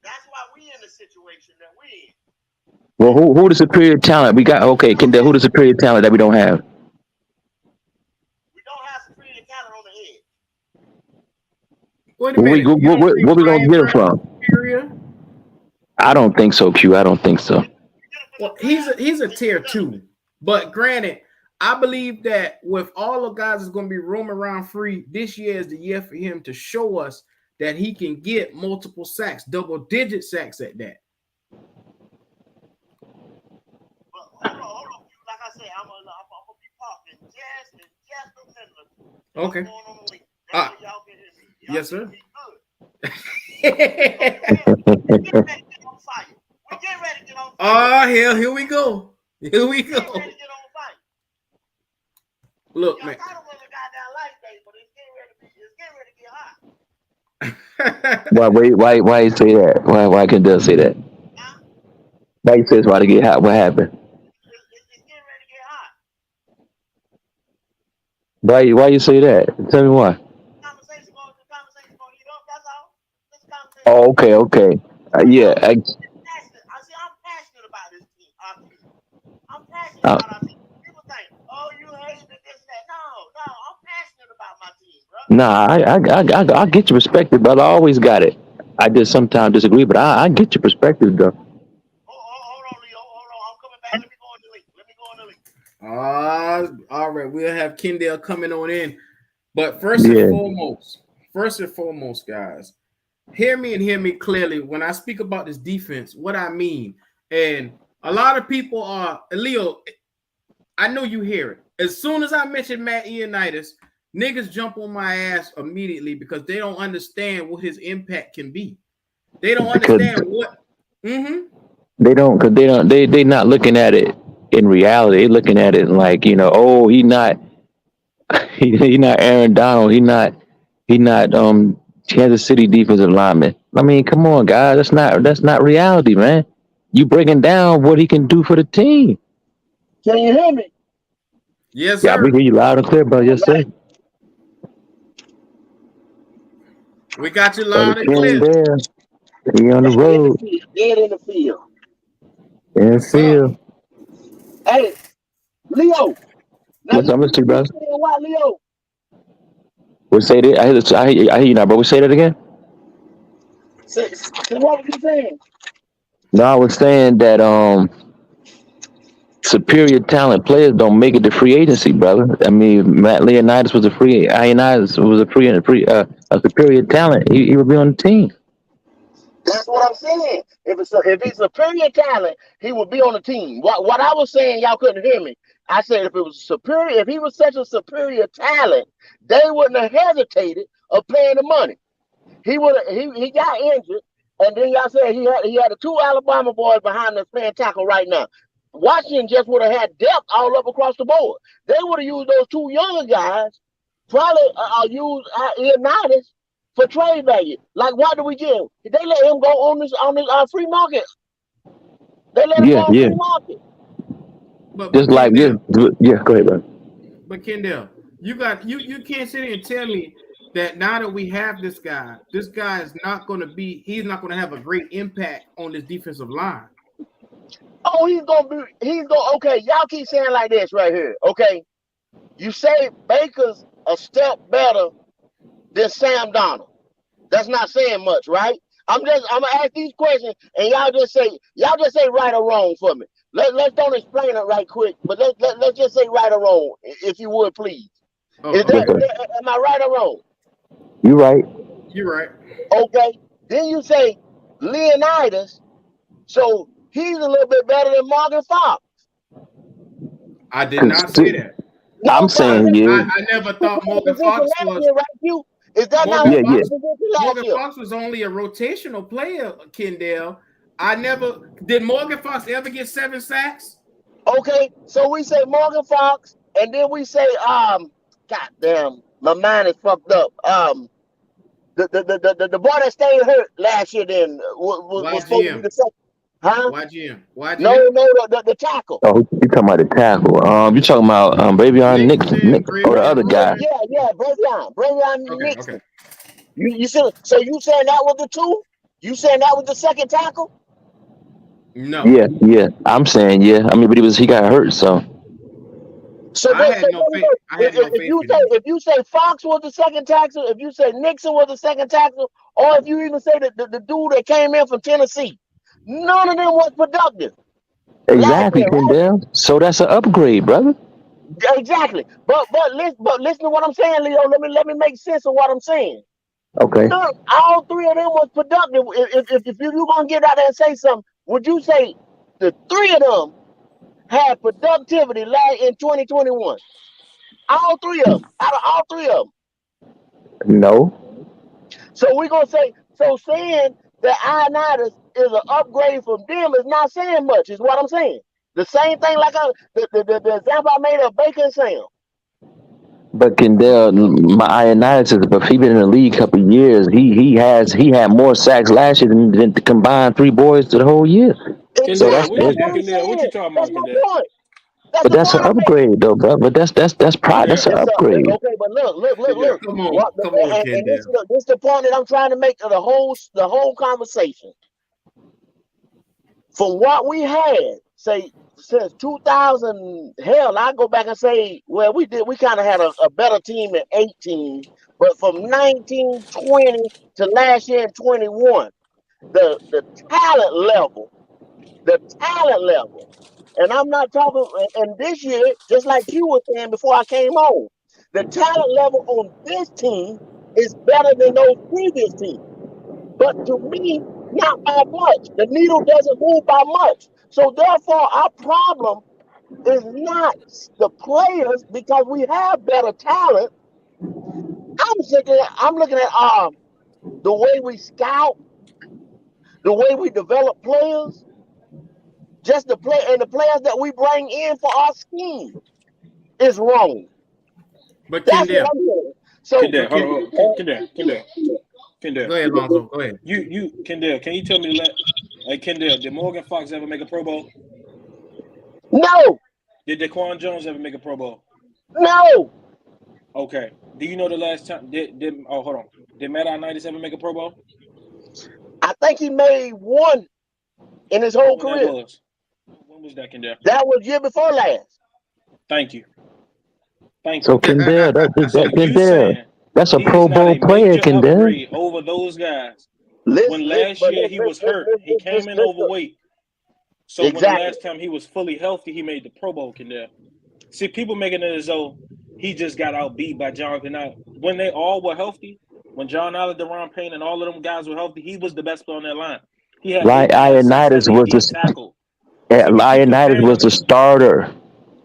That's why we in the situation that we in. Well, who the superior talent we got? Okay, Kendall, who the superior talent that we don't have? We don't have superior talent on the edge. Wait a minute. You don't think Where we gonna Brian get him Burns from? is superior? I don't think so, Q. I don't think so. Well, he's a tier 2. But granted, I believe that with all the guys that's going to be roaming around free, this year is the year for him to show us that he can get multiple sacks, double-digit sacks at that. But hold on. Like I said, I'm gonna be talking just a minute. Okay. What's going on in the week? That way y'all can hear me. Y'all Yes, can sir. hear me good. We're getting ready to get on fire. We're getting ready to get on fire. Oh, hell, here we go. Here we We're getting go. ready to get on fire. Look, Y'all man. thought it was a goddamn light day, but it's getting ready to get hot. Why you say that? Why can Dell say that? Huh? Why you say it's about to get hot? What happened? It's getting ready to get hot. Why you say that? Tell me why. The conversation going to heat up. That's all. This conversation Oh, going to heat up. okay. Because Yeah. I'm passionate about this team, our team. I'm passionate Uh, about our team. People think, oh, you hate this and that. No, I'm passionate about my team, bro. nah, I get your perspective, brother. I always got it. I just sometimes disagree, but I get your perspective, though. Hold on, Leo. Hold on. I'm coming back. Let me go in the link. All right. We'll have Kendall coming on in. But Yeah. first and foremost, guys, hear me and hear me clearly. When I speak about this defense, what I mean, and a lot of people are, Leo, I know you hear it. As soon as I mention Matt Ioannidis, niggas jump on my ass immediately because they don't understand what his impact can be. They don't Because understand what. Mm-hmm. they not looking at it in reality. They looking at it like, oh, he not Aaron Donald. He not Kansas City defensive lineman. I mean, come on, guys. That's not reality, man. You breaking down what he can do for the team. Can you hear me? Yes, Yeah, we sir. hear you loud and clear, brother. Yes, sir. Right. We got you Brother loud and Ken clear. there. He on the Dead in the road. field. Dead in the field. And Yes, sir. feel. Hey, Leo. Now Yes, I'm listening, you brother. saying what, Leo? We say that. I hear you now, bro. We say that again. Say what was you saying? No, I was saying that superior talent players don't make it to free agency, brother. I mean, Matt Leonidas was a free. Leonidas was a superior talent. He would be on the team. That's what I'm saying. If he's superior talent, he would be on the team. What I was saying, y'all couldn't hear me. I said if it was superior, if he was such a superior talent, they wouldn't have hesitated of paying the money. He would have he got injured, and then y'all said he had the two Alabama boys behind us playing tackle right now. Washington just would have had depth all up across the board. They would have used those two younger guys, probably use Leonidas for trade value. Like what do we give? They let him go on this free market. They let him go Yeah, on yeah. free market. But Just like Kendall, yeah. Go ahead, brother. you can't sit here and tell me that now that we have this guy is not going to be. He's not going to have a great impact on this defensive line. Oh, okay. Y'all keep saying like this right here. Okay. You say Baker's a step better than Sam Donald. That's not saying much, right? I'm gonna ask these questions and y'all just say right or wrong for me. Let's don't explain it right quick, but let's just say right or wrong, if you would please. Oh, okay. Am I right or wrong? You right. You're right. Okay. Then you say Leonidas, so he's a little bit better than Morgan Fox. I did not say that. I'm No, but I, saying yeah, I never thought Morgan position Fox last was year, right? You is that not Morgan who yeah, played yeah. the Fox. position last Morgan year? Fox was only a rotational player, Kendall. I never did. Morgan Fox ever get 7 sacks? Okay, so we say Morgan Fox, and then we say God damn, my mind is fucked up. The boy that stayed hurt last year then was supposed to be YGM. the second, huh? YGM. No, YGM. the tackle. Oh, you talking about the tackle? You talking about Bravion Nixon, Nick or the other Bravion. guy? Okay. Yeah, Bravion Okay. Nixon. You said so? You saying that was the two? You saying that was the second tackle? No. Yeah, yeah. I'm saying yeah. I mean, but he got hurt, so So I what? had no faith. I had no If faith you in say him. Fox was the second tackle, if you say Nixon was the second tackle, or if you even say the dude that came in from Tennessee, none of them was productive last exactly, year, right? Kendall. So that's an upgrade, brother. Exactly. But listen to what I'm saying, Leo. Let me make sense of what I'm saying. Okay. None, all three of them was productive. If you're gonna get out there and say something, would you say the three of them had productivity in 2021? All three of them. Out of all three of them. No, So we're gonna say so saying that Ioannidis is an upgrade from them is not saying much. Is what I'm saying. The same thing like the example I made of Baker and Sam. but Kendall, my Ionitis, but he been in the league a couple of years. He had more sacks last year than the combined three boys to the whole year. So Exactly. Kendall, That's what I'm Kendall, what you saying. talking That's about, my Kendall? point. That's but the that's an point I'm making. upgrade though, bro. But that's pride. That's an Kendall, It's upgrade. okay, but Kendall. look. Come on, What come on, and this Kendall. is the point that I'm trying to make to the whole conversation. From what we had, say since 2000, hell, I go back and say, well, we kind of had a better team in 18, but from 1920 to last year in 21, the talent level, and I'm not talking. And this year, just like you were saying before I came on, the talent level on this team is better than those previous teams. But to me, not by much. The needle doesn't move by much. So therefore, our problem is not the players because we have better talent. I'm looking at the way we scout, the way we develop players, just the play and the players that we bring in for our scheme is wrong. But That's what Kendall, I'm saying. So Kendall, but hold Ken, on, Kendall. go ahead, Lonzo. Go ahead. Kendall, can you tell me Kendall, did Morgan Fox ever make a Pro Bowl? no, Did Daquan Jones ever make a Pro Bowl? no. Okay. Do you know the last time oh hold on. Did Matt Ioannidis ever make a Pro Bowl? I think he made one in his whole When that career. was? When was that, Kendall? That was year before last. Thank you. So Kendall, So you Kendall, saying that's a he's Pro not Bowl a player, major Kendall. upgrade over those guys? When Listen, last year he was hurt, he came in overweight. So when the exactly. last time he was fully healthy, he made the Pro Bowl, Kendall. See, people making it as though he just got outbeat by Jonathan Allen. When they all were healthy, when John Allen, Deron Payne, and all of them guys were healthy, he was the best player on that line. He had 8 sacks Ionitis after he was getting tackled. the See, we keep Ionitis comparing was them. the starter.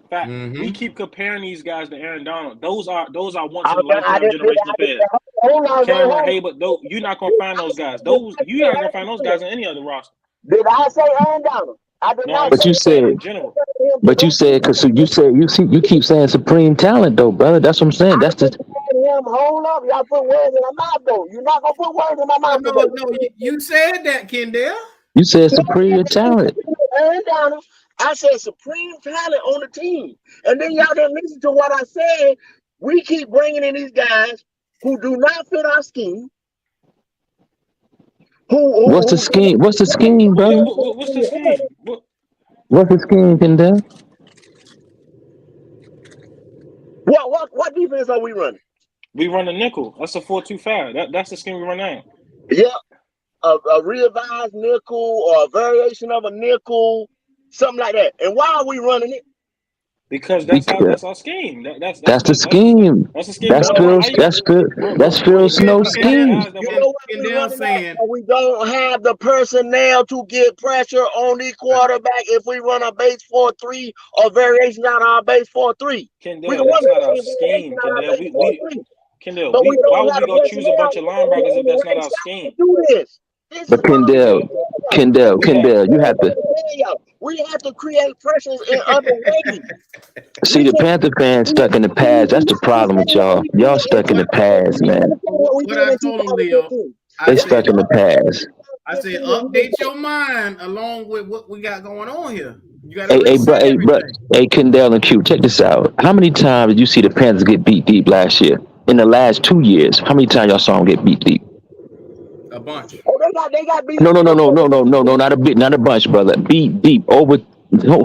Fact, Mm-hmm. we keep comparing these guys to Aaron Donald. Those are once I in a lifetime generational players. hold on, Cameron Hayward, though, you're not gonna find those guys. You're not gonna find those guys in any other roster. Did I say Aaron Donald? I did No, not I'm say saying in general. But you said because you keep saying supreme talent though, brother. That's what I'm saying. That's the him. Hold up, y'all put words in my mouth though. You're not gonna put words in my No, mouth no, today. no. You said that, Kendall. you said superior talent. Aaron Donald. I said supreme talent on the team, and then y'all didn't listen to what I said. We keep bringing in these guys who do not fit our scheme. What's the scheme? What's the scheme, brother? What's the scheme? What's the scheme, Kendall? What defense are we running? We run a nickel. That's a 4-2-5. That's the scheme we run now. Yeah, a revised nickel or a variation of a nickel, something like that. And why are we running it? Because that's our scheme. That's the scheme. That's the scheme. That's Phil Snow's scheme. You know what Kendall saying? we don't have the personnel to get pressure on the quarterback if we run a base 4-3 or variation out of our base 4-3. Kendall, that's not our scheme, Kendall. Kendall, why would we go choose a bunch of linebackers if that's not our scheme? Do this. But Kendall, you have to we have to create pressures in other ways. see the Panther fans stuck in the past. That's the problem with y'all. Y'all stuck in the past, man. What I told him, Leo, They stuck in the past. I said, update your mind along with what we got going on here. You got to Hey, Kendall and Q, check this out. How many times did you see the Panthers get beat deep last year? In the last 2 years, how many times y'all saw them get beat deep? A bunch. Oh, they got beat. No, not a bunch, brother. Beat deep over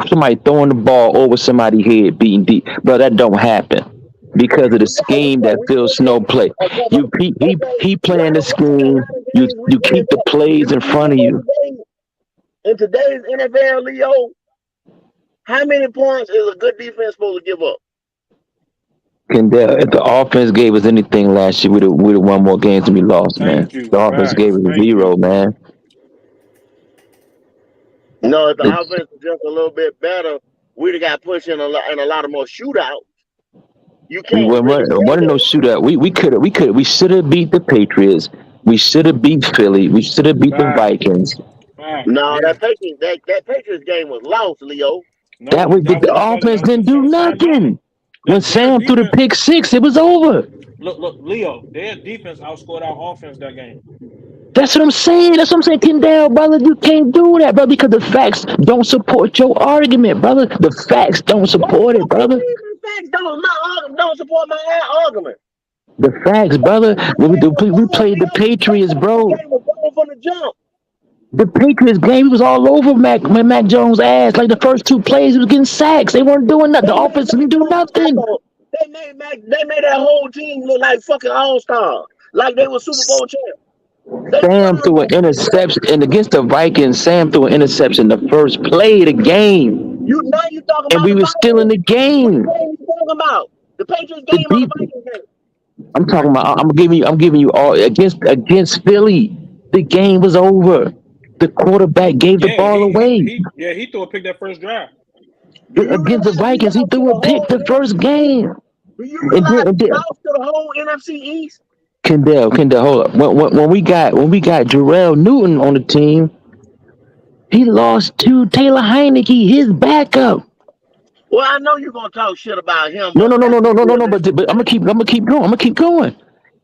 somebody throwing the ball over somebody's head, beating deep, bro. That don't happen because of the scheme that Phil Snow play. He playing the scheme. You keep the plays in front of you. In today's NFL, Leo, how many points is a good defense supposed to give up? Kendall, if the offense gave us anything last year, we'd have won more games than we lost, man. The offense gave us 0, man. No, if the offense was just a little bit better, we'd have got pushed in a lot of more shootouts. You We can't were really say running no that. shootout. We should have beat the Patriots. We should have beat Philly. We should have beat the Fact. Vikings. Fact. No, Yeah. that Patriots game was lost, Leo. That No, was the offense that was didn't do from Sam Darnold. nothing. When Their Sam threw the defense. pick six, it was over. Look, Leo. Their defense outscored our offense that game. That's what I'm saying. That's what I'm saying. Kendall, brother, you can't do that, brother, because the facts don't support your argument, brother. The facts don't What the support it, fuck you brother. mean the facts don't support my argument? The facts, brother. The When game was we over, played the Leo. They Patriots, said the bro. game was over from the jump. The Patriots game, he was all over Mac Jones' ass. Like the first two plays, he was getting sacks. They weren't doing nothing. They The made offense Mac didn't do Jones look like nothing. they made that whole team look like fucking all stars, like they were Super Bowl champs. They Sam turned threw an back. interception, and against the Vikings, Sam threw an interception the first play of the game, You talking and about we the were still in Vikings? the What game. game you talking about? The Patriots The game or the deep, Vikings game? I'm talking about. I'm giving you all against Philly. The game was over. The quarterback gave the Yeah, ball away. he threw a pick that first drive. Do you Against the realize we Vikings, he lost to threw the a pick whole the first NFC East? game. Do you And realize then, and we then lost to the whole NFC East? Kendall, hold up. When we got Jarrell Newton on the team, he lost to Taylor Heineke, his backup. Well, I know you're gonna talk shit about him, No, but no, no, that's no, no, no, no, no. irrelevant. But I'm gonna keep going. I'm gonna keep going.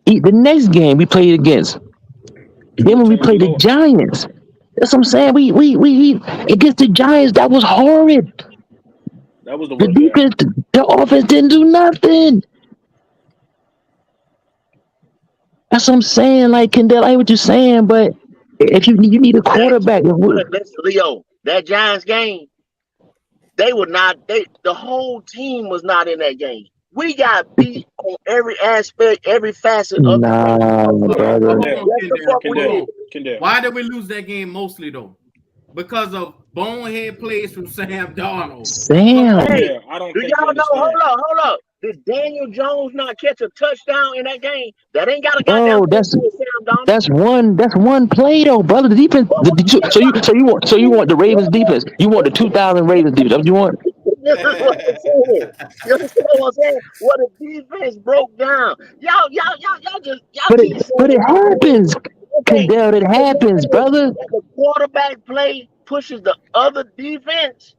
The next game we played against, Two then when we teams played the lost. Giants, that's what I'm saying. We against the Giants, that was horrid. That was the The worst game. defense, the offense didn't do nothing. That's what I'm saying. Like Kendall, I hear what you're saying, but if you need a quarterback, Listen, Leo, that Giants game, they were not. The whole team was not in that game. We got beat on every aspect, every facet of the game. nah, Hold on, brother. hold Kendall, on, Yes, the Kendall, fuck we hold Kendall, did. on. Kendall. Why did we lose that game mostly though? Because of bonehead plays from Sam Darnold. Come Sam. on. Hey, Kendall, I don't do think you y'all know? understand. Hold up. Did Daniel Jones not catch a touchdown in that game? That ain't got a goddamn Bro, thing to do with Sam Donald. that's one play though, brother. The defense. But what, So you want the Ravens defense? You want the 2000 Ravens defense? That's what you want? this is what I'm saying. You understand what I'm saying? What the defense broke down. Y'all But keep but it saying happens, okay. Kendall. It So you're happens, saying brother. that the quarterback play pushes the other defense,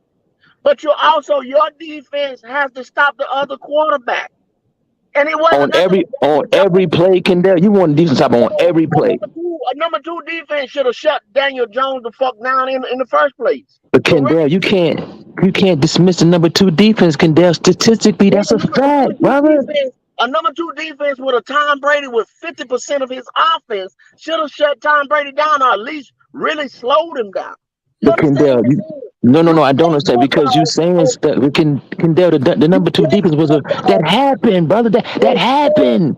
but your defense has to stop the other quarterback. And it wasn't nothing with On Daniel every Jones. play, Kendall. You want the defense top on every play. A number two defense should have shut Daniel Jones the fuck down in the first place. But For real. Kendall, you can't dismiss the number two defense, Kendall. Statistically, that's a fact, brother. A number two defense with a Tom Brady with 50% of his offense should have shut Tom Brady down or at least really slowed him down. You But understand what Kendall, I'm saying? no, You I don't play understand because you football. saying stuff. Kendall, the You number two play defense that football happened, brother. That on happened.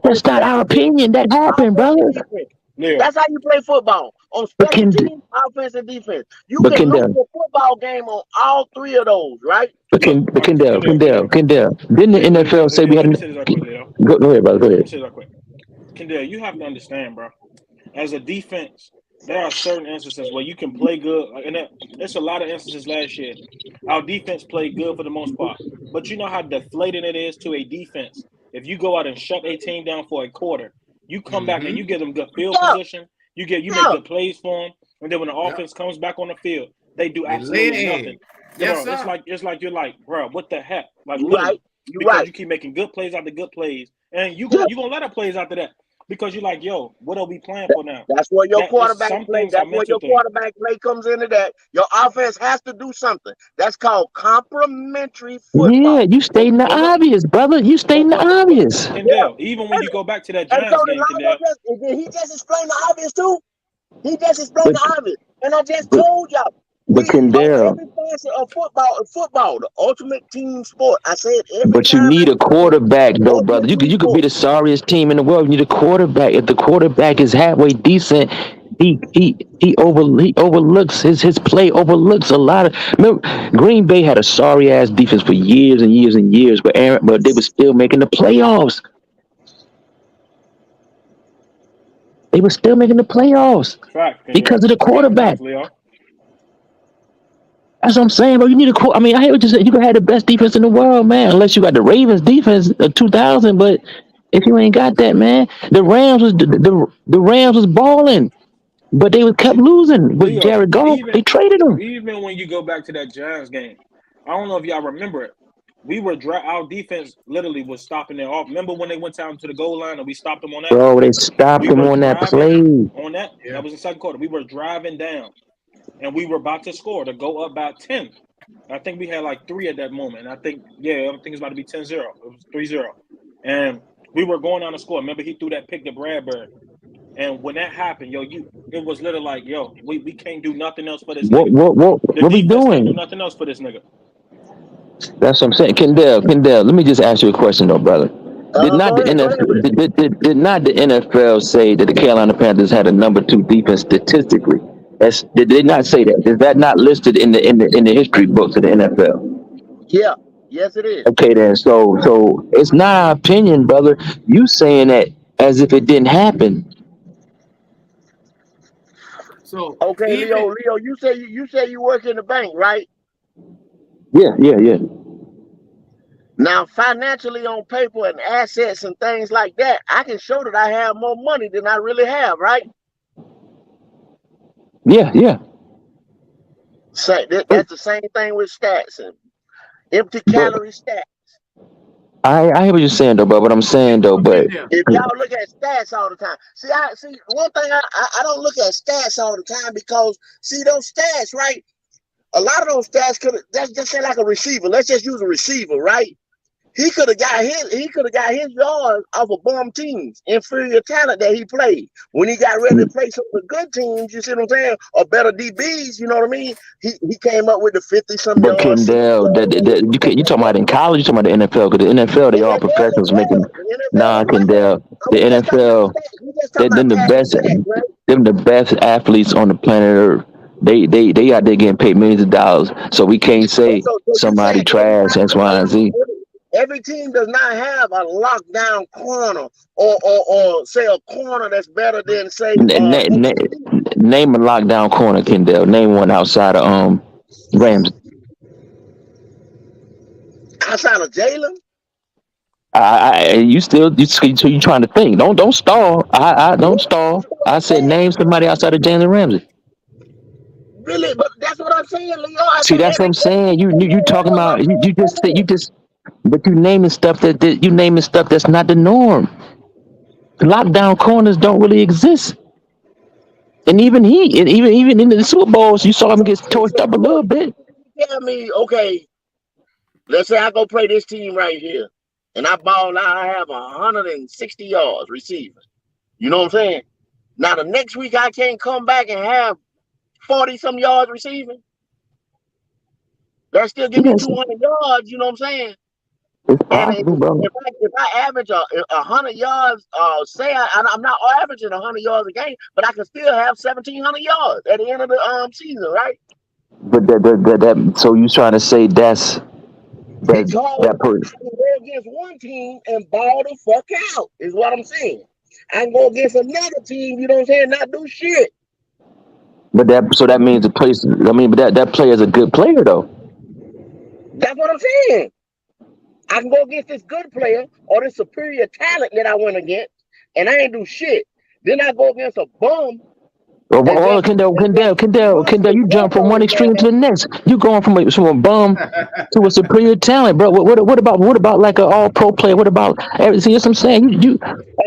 on That's not our special teams, opinion. That happened, offense and brother. defense. Leo, That's how you play football on But special teams, offense and defense. You but can lose Kendall, a football game on all three of those, right? look, Kendall. Didn't the NFL say we Leo, had? let me say this real quick, Leo. Go ahead, brother. Go Let me ahead. say this real quick. Kendall, you have to understand, bro. As a defense, there are certain instances where you can play good, and there's a lot of instances last year. Our defense played good for the most part, but you know how deflating it is to a defense. If you go out and shut a team down for a quarter, you come back and you give them good field Yeah, position. You make yeah. good plays for them, and then when the Yep. offense comes back on the field, they do They lay an absolutely egg. nothing. Yes, Bro, sir. it's like you're like, bro, what the heck? Like You right. literally, You because right. you keep making good plays after good plays, and Yeah. you gonna let up plays after that because you're like, yo, what are we playing for now? That's where your That it's quarterback some play. things are That's where mental your things. quarterback play comes into that. Your offense has to do something. That's called complementary Yeah, football. you stating the But look, obvious, brother. You stating the but obvious. Yeah. Kendall, even when And, you go back to that and so Giants did game, Lonzo Kendall, did he just explain the obvious too? He just explained But the obvious. And I just but told y'all, but on Kendall, every facet of football, the ultimate team sport. I say it every but you time need a I say it. quarterback The though, brother. ultimate team You could be sport. the sorriest team in the world. You need a quarterback. If the quarterback is halfway decent, he overlooks his play overlooks a lot of. Remember, Green Bay had a sorry ass defense for years and years and years, but they were still making the playoffs. They were still making the playoffs fact, Kendall, because of the you got quarterback. points, Leo. That's what I'm saying, bro. You need a I mean, I hate what you said. You can have the best defense in the world, man, unless you got the Ravens defense of 2000. But if you ain't got that, man, the Rams was balling, but they was kept losing with Leo, Jared Goff. They even traded him. even when you go back to that Giants game, I don't know if y'all remember it. We were our defense literally was stopping their off. Remember when they went down to the goal line and we stopped them on that? Bro, they stopped We him were on that driving play. on that. Yeah. That was the second quarter. We were driving down and we were about to score to go up by 10. I think we had like 3 at that moment. I think it's about to be 10-0. It was 3-0. And we were going down to score. Remember, he threw that pick to Bradbury. And when that happened, it was literally like, we can't do nothing else for this nigga. The What we defense can't do doing? nothing else for this nigga. That's what I'm saying. Kendall, let me just ask you a question though, brother. Did not Go the ahead, go ahead with it. NFL did not the NFL say that the Carolina Panthers had a number 2 defense statistically? Did they not say that? Is that not listed in the history books of the NFL? Yeah, yes, it is. Okay, then. So it's not our opinion, brother. You saying that as if it didn't happen. So Okay, even Leo, you say you work in the bank, right? Yeah. Now, financially on paper and assets and things like that, I can show that I have more money than I really have, right? Yeah. So that's the same thing with stats and empty But calorie stats. I hear what you're saying though, but what I'm saying though, but Kendall, If y'all look at stats all the time, see one thing I don't look at stats all the time because see those stats, right? A lot of those stats that's just say like a receiver. Let's just use a receiver, right? He could have got his yards off of bum teams, inferior talent that he played. When he got ready to play some of the good teams, you see what I'm saying, or better DBs, you know what I mean? He came up with the 50-some But yards, 60 Kendall, you talking about in college? You talking about the NFL? Because the NFL, The they all NFL as professionals making well. The NFL as well. Kendall. Are The we just talking about NFL, stats? We just talking them about the passing best, stats, right? them the best athletes on the planet Earth. They out there getting paid millions of dollars. So we can't say So you somebody saying trash X, Y, and Z. every team does not have a lockdown corner or say a corner that's better than say Name a lockdown corner, Kendall. Name one outside of Rams. outside of Jalen. So you trying to think? Don't stall. I don't What stall. I'm I said saying, name somebody outside of Jalen Ramsey. really, but that's what I'm saying, Leo. I See, say that's what I'm every saying. team You does talking not have a about lockdown you corner. just but you naming stuff that you naming stuff that's not the norm. Lockdown corners don't really exist. And even in the Super Bowls, you saw him get torched So up a little bit. you tell me, okay, let's say I go play this team right here, and I ball out, I have 160 yards receiving. You know what I'm saying? Now the next week I can't come back and have 40-some yards receiving. That still give me Yes, 200 yards. You know what I'm saying? it's And possible, bro. if I average 100 yards, say I'm not averaging 100 yards a game, but I can still have 1,700 yards at the end of the season, right? But so you trying to say Because that per I can go against one team and ball the fuck out, is what I'm saying. I can go against another team, you know what I'm saying, not do shit. but that means the place. I mean, but that player is a good player though. That's what I'm saying. I can go against this good player or this superior talent that I went against, and I ain't do shit. Then I go against a bum that Or just Kendall, you jump runs from on one his extreme to ass. the next. You going from a bum to a superior talent, bro. What about like an all pro player? What about see what I'm saying? And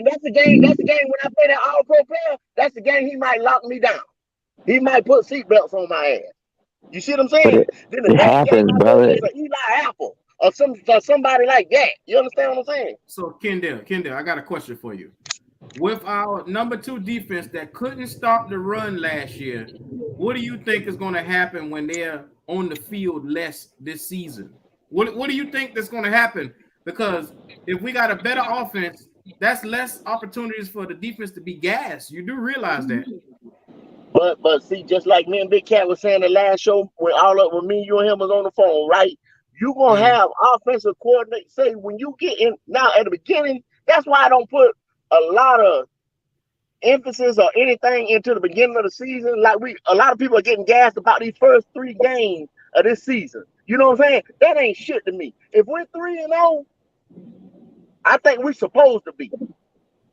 that's the game. That's the game when I play that all pro player. That's the game he might lock me down. He might put seatbelts on my ass. You see what I'm But saying? Then the it next game happens, I go brother. against an Eli Apple or somebody like that. You understand what I'm saying? so Kendall, I got a question for you. With our number 2 defense that couldn't stop the run last year, what do you think is going to happen when they're on the field less this season? What do you think that's going to happen? Because if we got a better offense, that's less opportunities for the defense to be gassed. You do realize that. But see, just like me and Big Cat was saying the last show when me, you and him was on the phone, right? You gonna have offensive coordinate say when you get in now at the beginning. That's why I don't put a lot of emphasis or anything into the beginning of the season. Like a lot of people are getting gassed about these first 3 games of this season. You know what I'm saying? That ain't shit to me. If we're 3-0, I think we're supposed to be.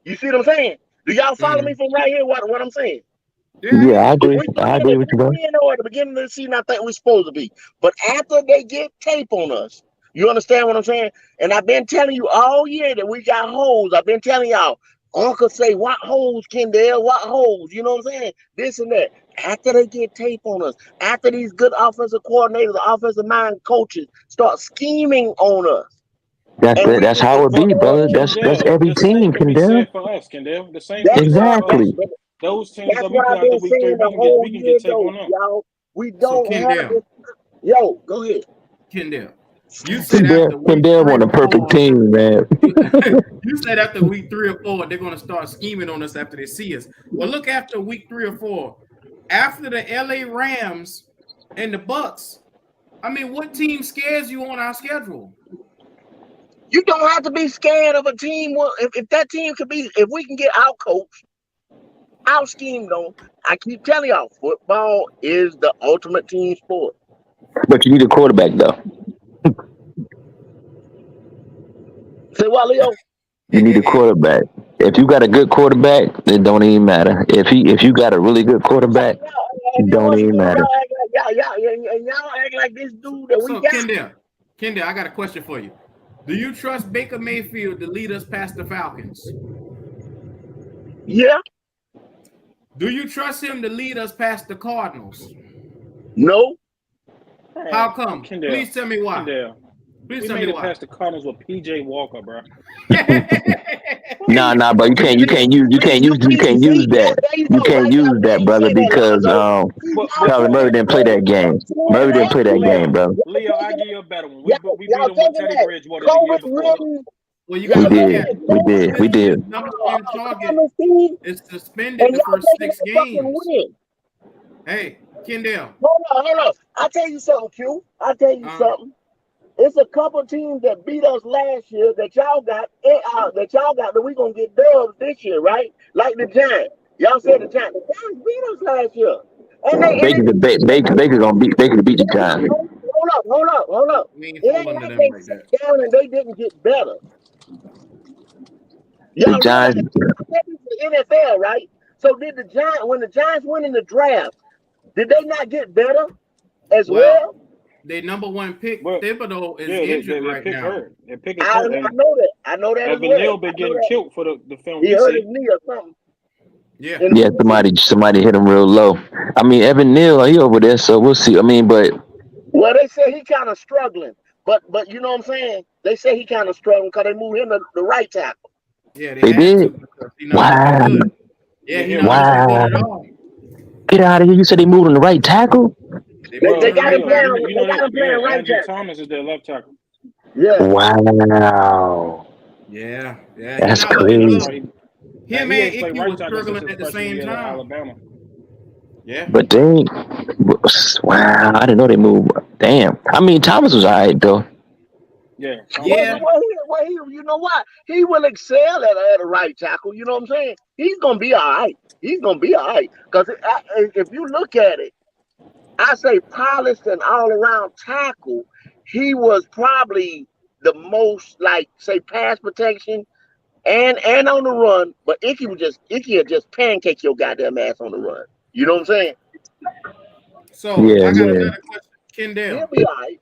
You see what I'm saying? Do y'all follow me from right here? What I'm saying? Yeah, I If agree. we're I agree with you, bro. 3-0 at the beginning of the season, I think we're supposed to be. But after they get tape on us, you understand what I'm saying? And I've been telling you all year that we got holes. I've been telling y'all, Uncle say, what holes, Kendall? What holes? You know what I'm saying? This and that. After they get tape on us, after these good offensive coordinators, offensive mind coaches start scheming on us. That's how it be, brother. That's every the same team, can be Kendall. said for us, Kendall. The same can be That's said why. for us. Exactly. Those teams That's that we what play I've after been week 3, saying the we whole can year, get tape though, on them. y'all. We So don't have this. Yo, go ahead. Kendall, you said after week Kendall 3 want a or perfect 4, team, man. you said after week 3 or 4, they're going to start scheming on us after they see us. Well, look after week 3 or 4, after the LA Rams and the Bucks. I mean, what team scares you on our schedule? You don't have to be scared of a team. If that team could be, if we can get out coached, out schemed on, I keep telling y'all, football is the ultimate team sport. But you need a quarterback, though. Say what, Leo? You need a quarterback. If you got a good quarterback, it don't even matter. If you got a really good quarterback, it And then don't once even again, matter. y'all act like this dude that we So, got. Kendall, I got a question for you. Do you trust Baker Mayfield to lead us past the Falcons? Yeah. Do you trust him to lead us past the Cardinals? No. How come? Kendall, Please tell me why. Kendall, Please we tell made me it why. past the Cardinals with PJ Walker, bro. Nah, but you can't use that. You can't use that, brother, because Kyler Murray didn't play that game. Murray didn't play that game, bro. Leo, I give you a better one. We beat them with Teddy Bridgewater the year before. Well, you got to look at it. We did. His number one target is suspended And the y'all first think 6 it's a fucking games. win. Hey, Kendall. Hold on. I'll tell you something, Q. I'll tell you something. It's a couple teams that beat us last year that y'all got that we gonna get dubs this year, right? Like the Giants. Y'all said the Giants. The Giants beat us last year. Baker gonna beat the Giants. Hold up. We ain't It fall ain't under like them they like sat that. down and they didn't get better. The Y'all realize Giants. the NFL, right? So did the Giants, when the Giants went in the draft, did they not get better as well? Their number one pick, Well, Thibodeau, is injured right pick now. hurt. Their pick is I hurt. know that. I know that as Evan well. Neal been getting killed for the film He we hurt see. his knee or something. Yeah, somebody hit him real low. I mean, Evan Neal, he over there, so we'll see. I mean, but well, they say he kind of struggling, but you know what I'm saying? They say he kind of struggling because they moved him to the right tackle. Yeah, they had did. to because he's not Wow. looking good. Yeah, he's not looking good at all. Get out of here! You said they moved on the right tackle. They got him playing. They got him playing right Andrew tackle. Thomas is their left tackle. Yeah. Wow. Yeah. That's crazy. Him and Icky was struggling at the same time. Alabama. Yeah. But wow, I didn't know they moved. Damn. I mean, Thomas was all right, though. Yeah. Well, you know what? He will excel at a right tackle. You know what I'm saying? He's gonna be all right. Because if you look at it, I say polished and all around tackle. He was probably the most, like, say, pass protection and on the run. But Icky would just pancake your goddamn ass on the run. You know what I'm saying? So I got another question, Kendall. He'll be all right.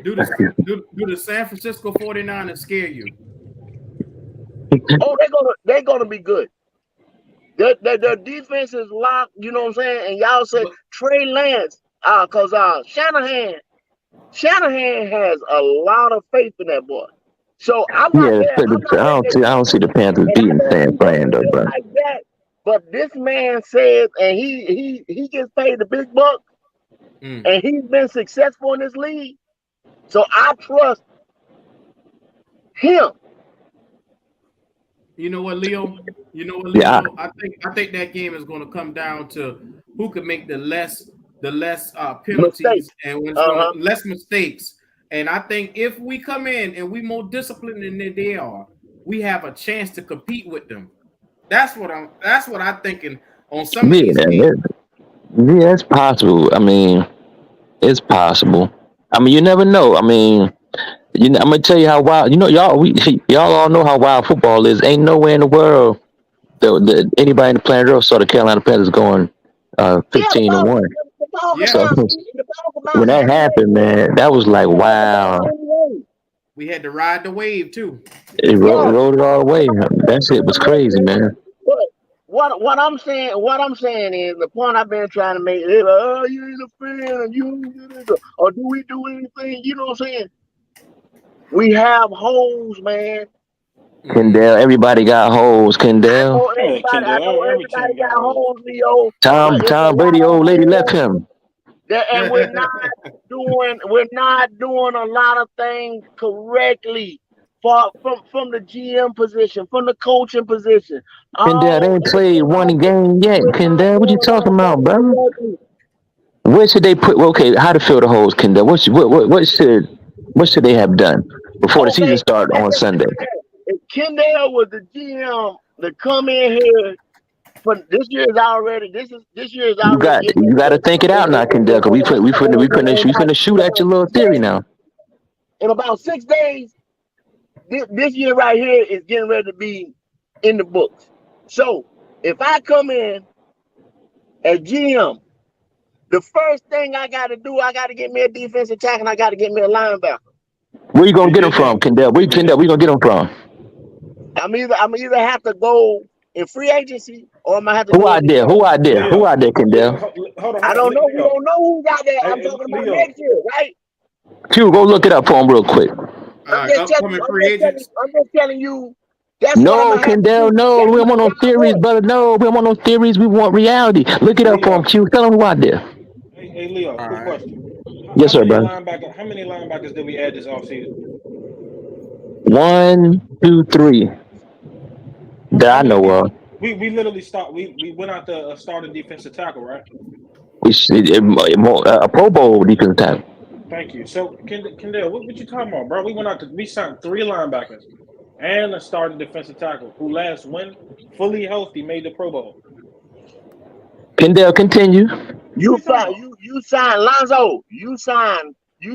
Do the San Francisco 49ers scare you? Oh, they're gonna be good. Their defense is locked, you know what I'm saying? And y'all say Trey Lance, because Shanahan has a lot of faith in that boy. So I'm not there. I don't see the Panthers beating San Fran, though, bro. Like that. But this man said, and he gets paid the big bucks, and he's been successful in this league. So I trust him. You know what, Leo? Yeah. I think that game is going to come down to who can make the less penalties and less mistakes. And I think if we come in and we more disciplined than they are, we have a chance to compete with them. That's what I'm thinking on some of these games. Yeah, it's possible. I mean, it's possible. I mean, you never know. I mean, I'm gonna tell you how wild. Y'all all know how wild football is. Ain't nowhere in the world anybody in the planet Earth saw the Carolina Panthers going Yeah, 15-1. the ball could So Yeah, bounce. The ball could when bounce that any way. happened, man, that was like The ball could bounce wow. any way. we had to ride the wave too. It Yeah, rode it all the the way. ball could That bounce shit was any way, crazy, man. man. But what I'm saying is the point I've been trying to make is, oh, you ain't a fan, you don't do this, or do we do anything? You know what I'm saying? We have holes, man. Mm-hmm. Kendall, everybody got holes. I Kendall, know Yeah, everybody. I Kendall, know every everybody team got got holes. holes, Leo. But Tom it's a Tom lot Brady, of old lady left holes. him. And we're not doing a lot of things correctly from the GM position, from the coaching position. Kendall, they All ain't played one everybody, game yet. we're not Kendall, what you doing a lot talking of about, things brother? correctly. Where should they put? Okay, how to fill the holes, Kendall? What should they have done before the season Okay, started on Sunday? if Kendall was the GM to come in here for this year is You already got getting you got to think it out now, Kendall. Cause we finna shoot at your little theory now. in about 6 days. This year right here is getting ready to be in the books. So if I come in as GM, the first thing I got to do, I got to get me a defensive tackle and I got to get me a linebacker. Where you gonna We get them did from, that. Kendall? We did that. We gonna get them from? I'm either have to go in free agency or I'm gonna have to Who do it out this there? year. Who out there? Who Leo, out there, Leo, Kendall? hold on, I hold on, don't know. We Leo. don't know who's out there. I'm Hey, talking about Leo. next year, right? Q, go look it up for him real quick. I'm just telling you. Upcoming free agents. I'm just telling you. That's what I'm No, gonna have to Kendall, do. no, That's we don't my want no job theories, order. brother. No, we don't want no theories. We want reality. Look it up for him, Leo. Q. Tell him who out there. Hey, Leo. All Quick right. question. Yes, sir, brother. How many linebackers did we add this offseason? 1, 2, 3 that How I many know we of. we literally start we went out to start a defensive tackle, right? A Pro Bowl defensive tackle. Thank you. So Kendall, what you talking about, bro? We signed 3 linebackers and a starting defensive tackle who last when fully healthy made the Pro Bowl. Kendall, continue. What You you talking find about? you signed Lonzo. You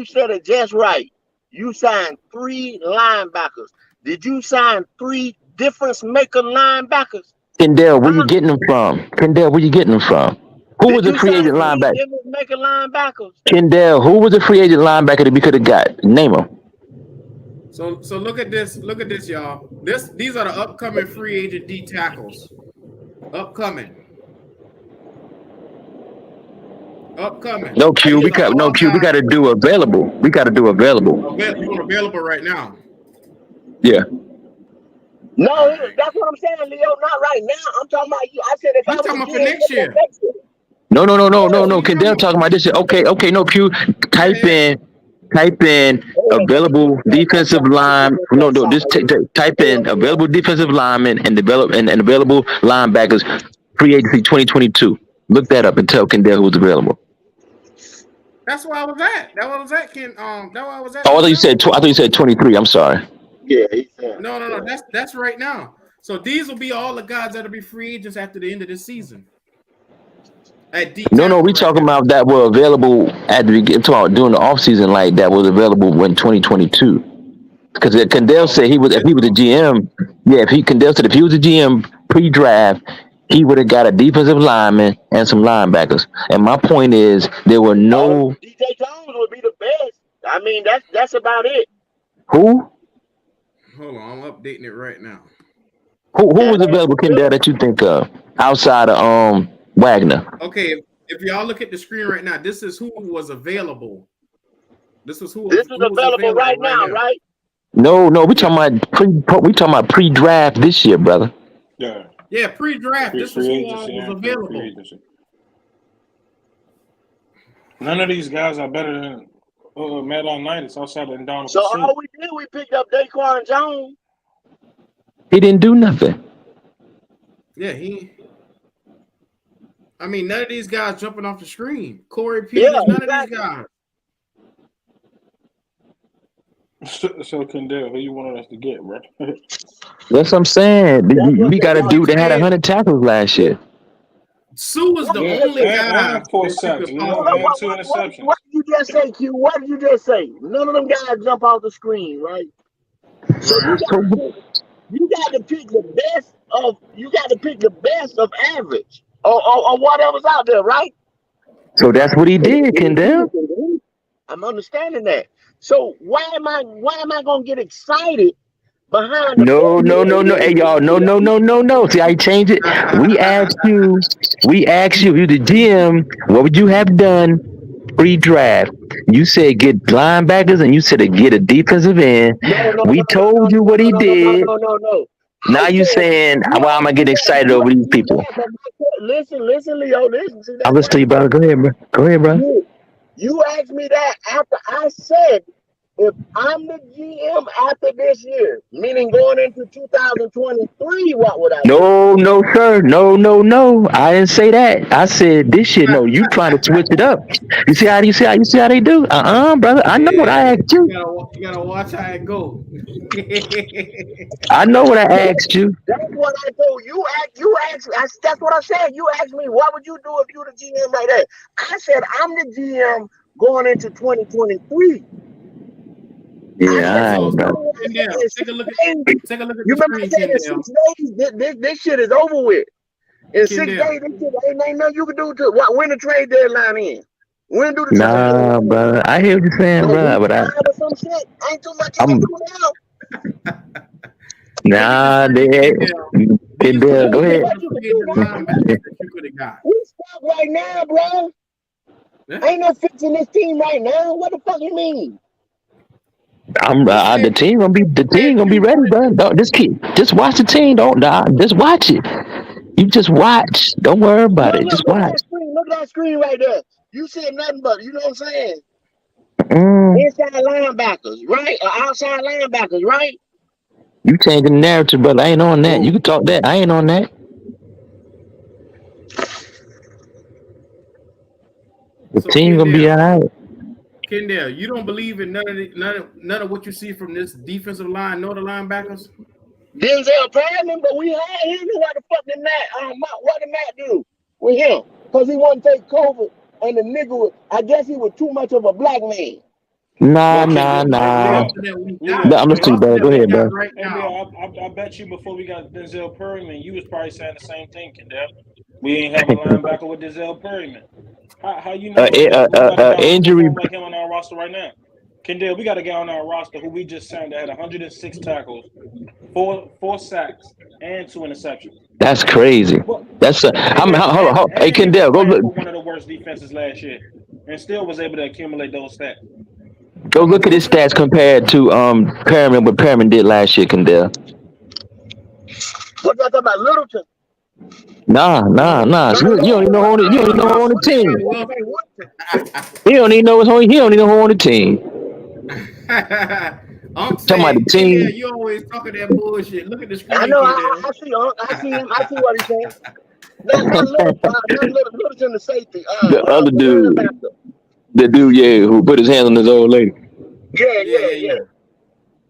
said it just right. You signed 3 linebackers. Did you sign 3 difference maker linebackers? Kendall, where you Huh? getting them from? Kendall, where you getting them from? Who was Did a you free sign agent three linebacker? difference maker linebackers? Kendall, who was a free agent linebacker that we could have got? Name him. So look at this. Look at this, y'all. These are the upcoming free agent D tackles. Upcoming. Upcoming. No Q, These are no all Q. We guys got to do available. We got to do available. you want available right now. Yeah. No, All right. that's what I'm saying, Leo. Not right now. I'm talking about you. I said if I He's was a talking about for GM next looking at year. next year. No, no, no, no, That's no, what no. he's talking Kendall about. talking about this shit. Okay, okay, no Q. Yeah, Type yeah. in, type in available defensive line. No, no. Just type in available defensive linemen and and available linebackers. Free agency 2022. Look that up and tell Kendall who's available. That's where I was at. That where I was at, Ken. That where I was at Oh, in I thought you December. said. I thought you said 23. I'm sorry. Yeah, he's saying. No. That's right now. So these will be all the guys that'll be free agents after the end of this season. At D No, no. tackle We right talking now. about that were available at the beginning. During the offseason, like that was available when 2022. Because Kendall Oh, said if he was a GM, yeah, Kendall said if he was a GM pre-draft, he would have got a defensive lineman and some linebackers. And my point is, there were Oh, no DJ Jones would be the best. I mean, that's about it. who hold on. I'm updating it right now. who That was last available, Kendall, that you think of outside of Wagner. Okay, if y'all look at the screen right now, this is who was available. This is this is who was available available right right now, here. right? No, we Yeah, talking about pre-draft this year, brother. Yeah. yeah. Pre-draft, this is Free who agency was and free available. agency. None of these guys are better than Matt Ioannidis outside of Donald So Pursuit. all we did, we picked up Daquan Jones. He didn't do nothing. Yeah, I mean, none of these guys jumping off the screen. Corey Yeah, Peters, none of these exactly. guys. So Kendall, who you wanted us to get, bro? That's what I'm saying. That's what We got a If y'all. you dude that had saying 100 tackles last year. Sue was the Yeah, only guy and 4 that you sacks, could you Hold know, on, possibly. and 2 interceptions. what did you just say, Q? What did you just say? None of them guys jump off the screen, right? So Right. you got to pick the best of average or whatever's out there, right? So that's what he did, Kendall. I'm understanding that. So why am I gonna get excited behind the No, no, no, no. bullshit? Hey, y'all, no, no, no, no, no. See how you change it? We asked you, you the GM, what would you have done pre-draft? You said get linebackers and you said to get a defensive end. We told you what he did. No. I Now you said saying, you why am I asked me getting that. excited You over these asked me people? that, but listen, Leo, listen. See, I'm that's listening why to you, brother. Go ahead, bro. Go ahead, bro. you asked me that after I said if I'm the GM after this year, meaning going into 2023, what would I do? No, no, sir. No, no, no. I didn't say that. I said this shit. No, you trying to switch it up. You see how they do? Brother. I know what I Yeah, asked you. you gotta watch how it go. I know what I That's, asked you. that's what I told you. That's what I said. You asked me, what would you do if you the GM like that? I said I'm the GM going into 2023. I Yeah, said, all right, So, brother. Kendall, in take a 6 look at days, take a look at you the remember I screen, said in Kendall. 6 days, this shit is over with. In 6 days, Kendall. this shit ain't nothing you can do to when the trade deadline in. When do the trade Nah, deadline in? brother. I hear what you're saying, A brother. week, But 5 or some shit. Ain't too much you can I'm do now. Look at the nah. screen, Kendall. These are the Go Ain't too ahead. much most you can do underrated now, bro. linebackers that you could have got. We stuck right now, bro. Yeah. Ain't no fixing this team right now. What the fuck you mean? You said The team gonna be you ready, wanted. bro. Don't just watch the team. Don't nah, just watch it. You just watch. Don't worry about it. Just Look at watch. that screen. Look at that screen right there. You said nothing but, you know what I'm saying? Mm, Inside linebackers, right? Or outside linebackers, right? you changing the narrative, brother. I ain't on that. You Oh, can talk that. I ain't on that. The so team gonna be Kendall, all right. Kendall, you don't believe in none of what you see from this defensive line, nor the linebackers. Denzel Perryman, but we had him. What the fuck did what did Matt do with him? Because he wanted to take COVID and the nigga I guess he was too much of a black man. Nah, Hey, nah, Kendall, The nah. roster that we got, No, Leo, I'm the listening, hey, roster brother. that Go we ahead, got bro. right hey, now. Leo, I bet you before we got Denzel Perryman, you was probably saying the same thing, Kendall. We ain't have a linebacker with Denzel Perryman. How you know that we don't got a guy who Injury. performed like him on our roster right now? Kendall, we got a guy on our roster who we just signed that had 106 tackles, four sacks, and 2 interceptions. That's crazy. But That's and I'm hold. Hey, he was Kendall, go playing look. for one of the worst defenses last year, and still was able to accumulate those stats. Go look at his Wilson, stats compared to Perriman. What Perriman did last year, Kendall. What y'all talking about? Littleton? Nah, nah, nah. No, You don't even know who on the, you don't even know who on the Woodson. team. Russell Wilson. Woodson. He don't even know what's on. He don't even know who on the team. I'm Talking about the saying, Kendall, team, you always talking that bullshit. Look at the I screen, know. Kendall. I see. I see him. I see what he's saying. Not Littleton. Not Littleton, the safety. the other The dude, linebacker. the dude, yeah, who put his hands on his old lady. Yeah. Yeah.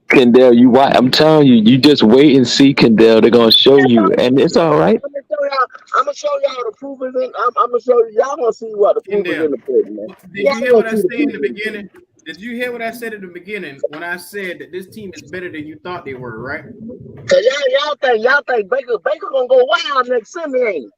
Kendall, you why I'm telling you, you just wait and see, Kendall. They're gonna show That's you, all I'm and it's all right. gonna show y'all. I'm gonna show y'all the proof is in. I'm gonna show you. Y'all gonna see what the proof is Kendall, in the pudding, man. did Y'all you hear gonna what I see the said proof in the in the beginning? pudding. Did you hear what I said in the beginning when I said that this team is better than you thought they were, right? So y'all think Baker gonna go wild next Sunday, ain't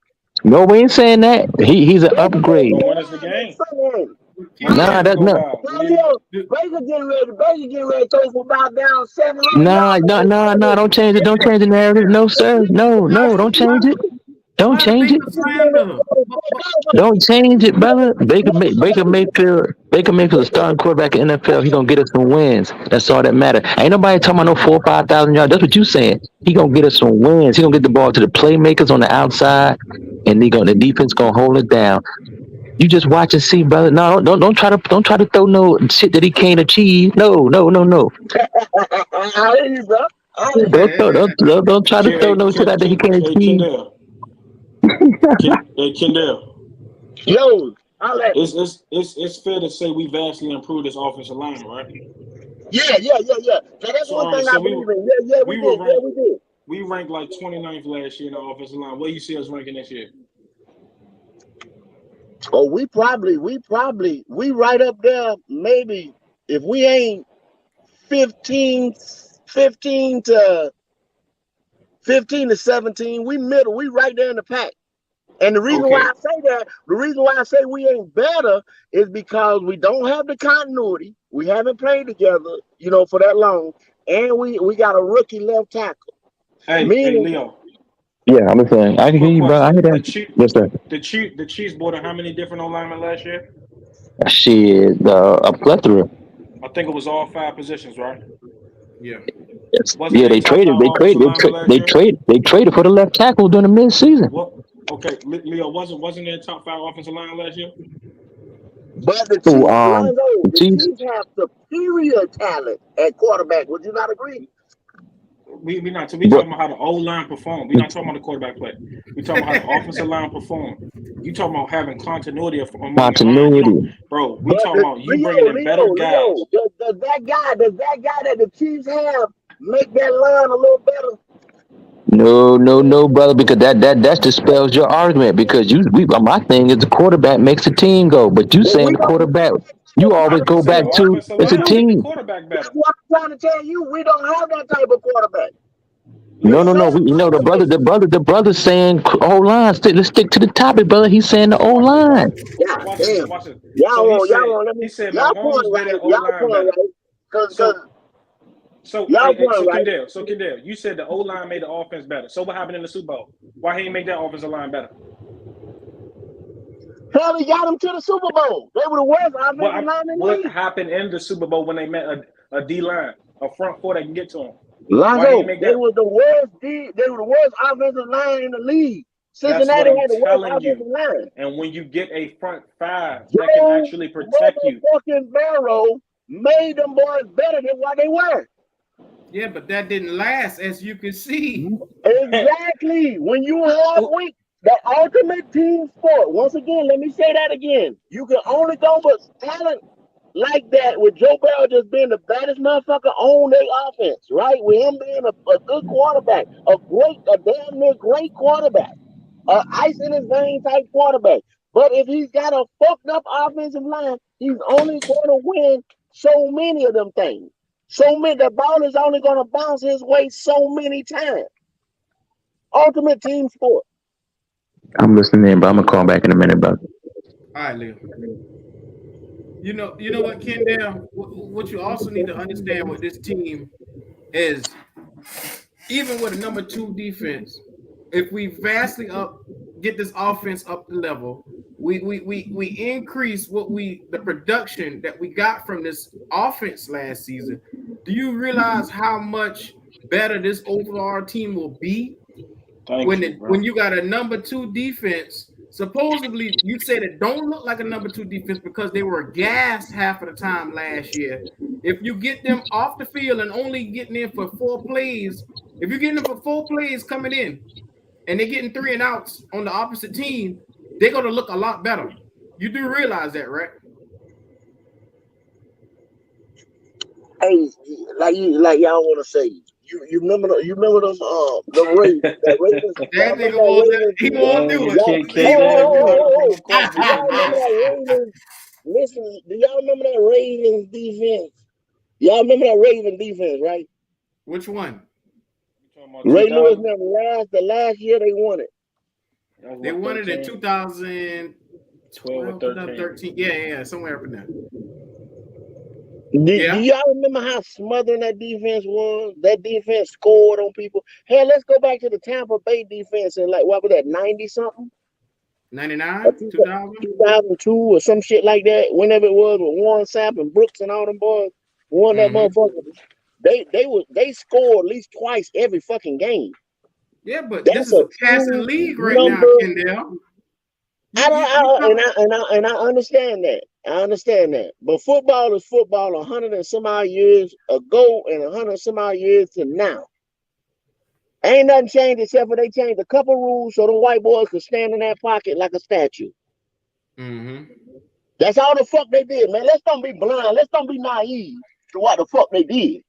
No, we ain't saying that. He's an he? Baker gonna He upgrade. go gonna win us the wild next game. Sunday, ain't When Nah, Kendall, Baker that's go not. wild, he? Yo, do- Baker getting ready to throw for about down 700 Nah, yards nah, next nah, nah. Sunday. Don't change it. Don't change the narrative. No, sir. No, why no. Don't why change it. Don't why the change it. Baker slander? Don't change it, brother. Baker Mayfield's a starting quarterback in the NFL. He gonna get us some wins. That's all that matters. Ain't nobody talking about no 4 or 5 thousand yards. That's what you saying. He gonna get us some wins. He gonna get the ball to the playmakers on the outside, and the defense gonna hold it down. You just watch and see, brother. No, don't try to throw no shit that he can't achieve. No, no, no, no. I hear you, bro. I hear you. Don't try to throw no shit out that he can't Hey, achieve. Kendall. Yo, I let. It's fair to say we vastly improved this offensive line, right? Yeah. Now that's So one all right, thing I so believe in. Yeah, we we were did. Yeah, ranked we did. we ranked like 29th last year in the offensive line. Where you see us ranking this year? Oh, we right up there. Maybe if we ain't 15 to 17, we middle. We right there in the pack. And the reason why I say we ain't better is because we don't have the continuity. We haven't played together, for that long, and we got a rookie left tackle. Hey, Meaning, Leo. Yeah, I'm saying I can hear Quick you, bro. I question: hear that. Yes, sir. the Chiefs bought how many different O linemen last year? Shit, a plethora. I think it was all 5 positions, right? Yeah. Yes. Wasn't Yeah, they they top 5 traded. They offensive traded. lineman last year? They traded for the left tackle during the mid-season. What? Okay, Leo wasn't their top 5 offensive line last year? but the So, Chiefs, Lonzo, the the Chiefs. Chiefs have superior talent at quarterback. Would you not agree? We not we But talking about how the O line perform. We're not talking about the quarterback play. We talking about how the offensive line perform. You talking about having continuity among your line. You don't, continuity. bro. We But talking about you Leo, bringing in better guys. does that guy that the Chiefs have make that line a little better? No, brother, because that dispels your argument. Because my thing is the quarterback makes the team go, but you But saying we the don't quarterback, have you that type I always of never go said back the quarterback. to offensive it's a line Leo, made the team. quarterback that's better. what I'm trying to tell you. We don't have that type of quarterback. We Leo, No. said earlier. The brother saying O line. Let's stick to the topic, brother. He's saying the so O watch this. line. God Watch this. damn. Watch this. Y'all So won't let me. he said Y'all point Mahomes made right. that O Y'all line point better. right. Cause So y'all point right. Kendall, you said the O line made the offense better. So what happened in the Super Bowl? Why he didn't make that offensive line better? Hell, he got them to the Super Bowl. They were the worst offensive line in the What league. happened in the Super Bowl when they met a D line, a front four that can get to him? Why he didn't Lonzo, make they that? were the worst. They were the worst offensive line in the league. That's what Cincinnati I'm had the worst telling you. offensive line. And when you get a front 5 that can Joe actually protect you, motherfucking Barrow made them boys better than what they were. Yeah, but that didn't last, as you can see. Exactly. When you have weak, the ultimate team sport. Once again, let me say that again. You can only go with talent like that with Joe Barrow just being the baddest motherfucker on their offense, right? With him being a good quarterback, a damn near great quarterback, ice in his vein type quarterback. But if he's got a fucked up offensive line, he's only going to win so many of them things. So many, the ball is only going to bounce his way so many times. Ultimate team sport. I'm listening in, but I'm gonna call back in a minute, brother. All right, Leo. You know what, Kendall? What you also need to understand with this team is even with a number 2 defense, if we vastly get this offense up the level, we increase the production that we got from this offense last season. Do you realize how much better this overall team will be when you got a number 2 defense? Supposedly, you said it don't look like a number 2 defense because they were gassed half of the time last year. If you get them off the field and only getting in for 4 plays, if you're getting them for 4 plays coming in and they're getting 3 and outs on the opposite team, they're going to look a lot better. You do realize that, right? Hey, like y'all want to say. You remember them Ravens that Ravens y'all That remember nigga that won't. Ravens He defense? won't man, do you it. Y'all, can't He kick won't Daniel do it. Carter from a Do coffee y'all too remember bad. that Ravens? Listen, do y'all remember that Ravens defense? Y'all remember that Ravens defense, right? Which one? You talking about Ray Lewis 2000? never the last year they won it. That was They what, won it in 13, 12 or 2012, 13. 2013. Yeah, somewhere up in there. Do Yeah. y'all remember how smothering that defense was? That defense scored on people. Hey, let's go back to the Tampa Bay defense in like what was that, 90 something? 99, 2000. 2002 or some shit like that. Whenever it was with Warren Sapp and Brooks and all them boys won that Mm-hmm. motherfucker. They scored at least twice every fucking game. Yeah, but this That's is a a passing true league right now, number. Kendall. I understand that. I understand that. But football is football 100 and some odd years ago and 100 and some odd years to now. Ain't nothing changed except for they changed a couple rules so them white boys could stand in that pocket like a statue. Mm-hmm. That's all the fuck they did, man. Let's don't be blind. Let's don't be naive to what the fuck they did.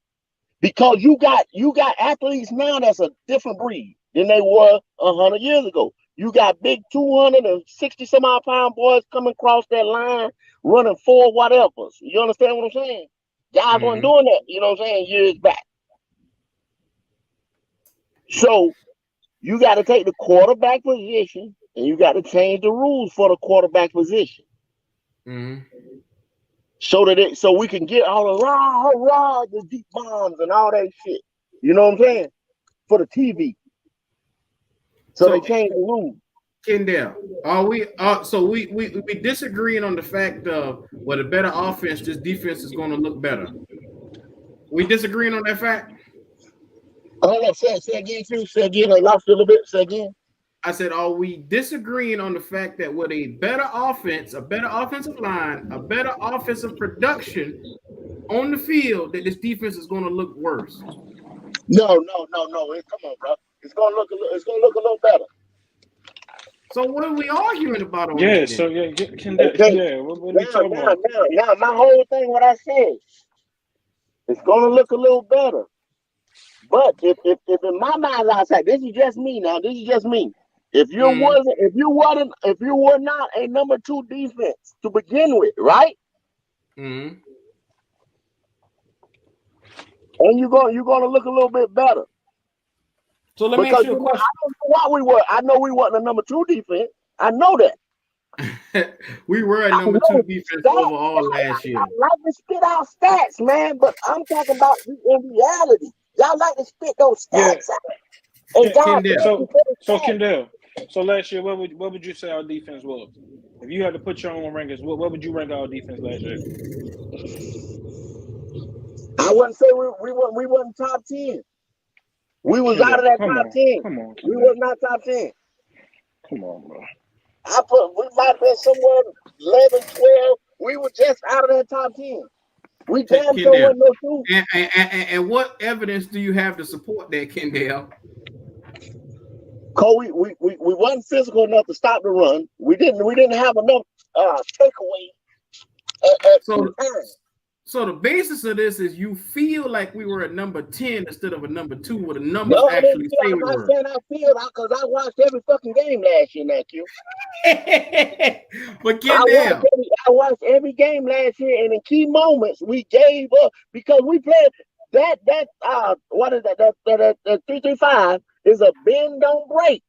Because you got athletes now that's a different breed than they were 100 years ago. You got big 260 some odd pound boys coming across that line, running 4 whatevers. You understand what I'm saying? Guys weren't doing that, you know what I'm saying, years back. So you got to take the quarterback position and you got to change the rules for the quarterback position. So we can get all the the deep bombs and all that shit. You know what I'm saying? For the TV. So they changed the rules. Kendall, are we so we disagreeing on the fact of what a better offense, this defense is going to look better. We disagreeing on that fact? Hold on, say again, too. Say again. I lost a little bit. Say again. I said, are we disagreeing on the fact that with a better offense, a better offensive line, a better offensive production on the field, that this defense is going to look worse? No. Come on, bro. It's gonna look a little better. So what are we arguing about on Yeah, that? so Then? what are you talking about? Now, my whole thing, what I said, it's gonna look a little better. But if in my mind, I say, this is just me now. This is just me. If you were not a number 2 defense to begin with, right? And you're gonna look a little bit better. So let me ask you a question. I don't know what we were. I know we wasn't a number 2 defense. I know that. We were a number 2 defense overall last year. I like to spit out stats, man, but I'm talking about in reality. Y'all like to spit those stats out. And Kendall, so last year, what would you say our defense was? If you had to put your own rankings, what would you rank our defense last year? I wouldn't say we wasn't top 10. We was out of that top 10. Come on. We was not top 10. Come on, bro. We might have been somewhere 11, 12. We were just out of that top 10. We damn sure wasn't no 2. And what evidence do you have to support that, Kendall? Cole, we wasn't physical enough to stop the run. We didn't have enough takeaway at 2 times. So the basis of this is you feel like we were a number 10 instead of a number 2, where the numbers actually say we were. I feel because I watched every fucking game last year, now, Q. But I watched every game last year, and in key moments we gave up because we played that what is that 3-3-5 is a bend don't break.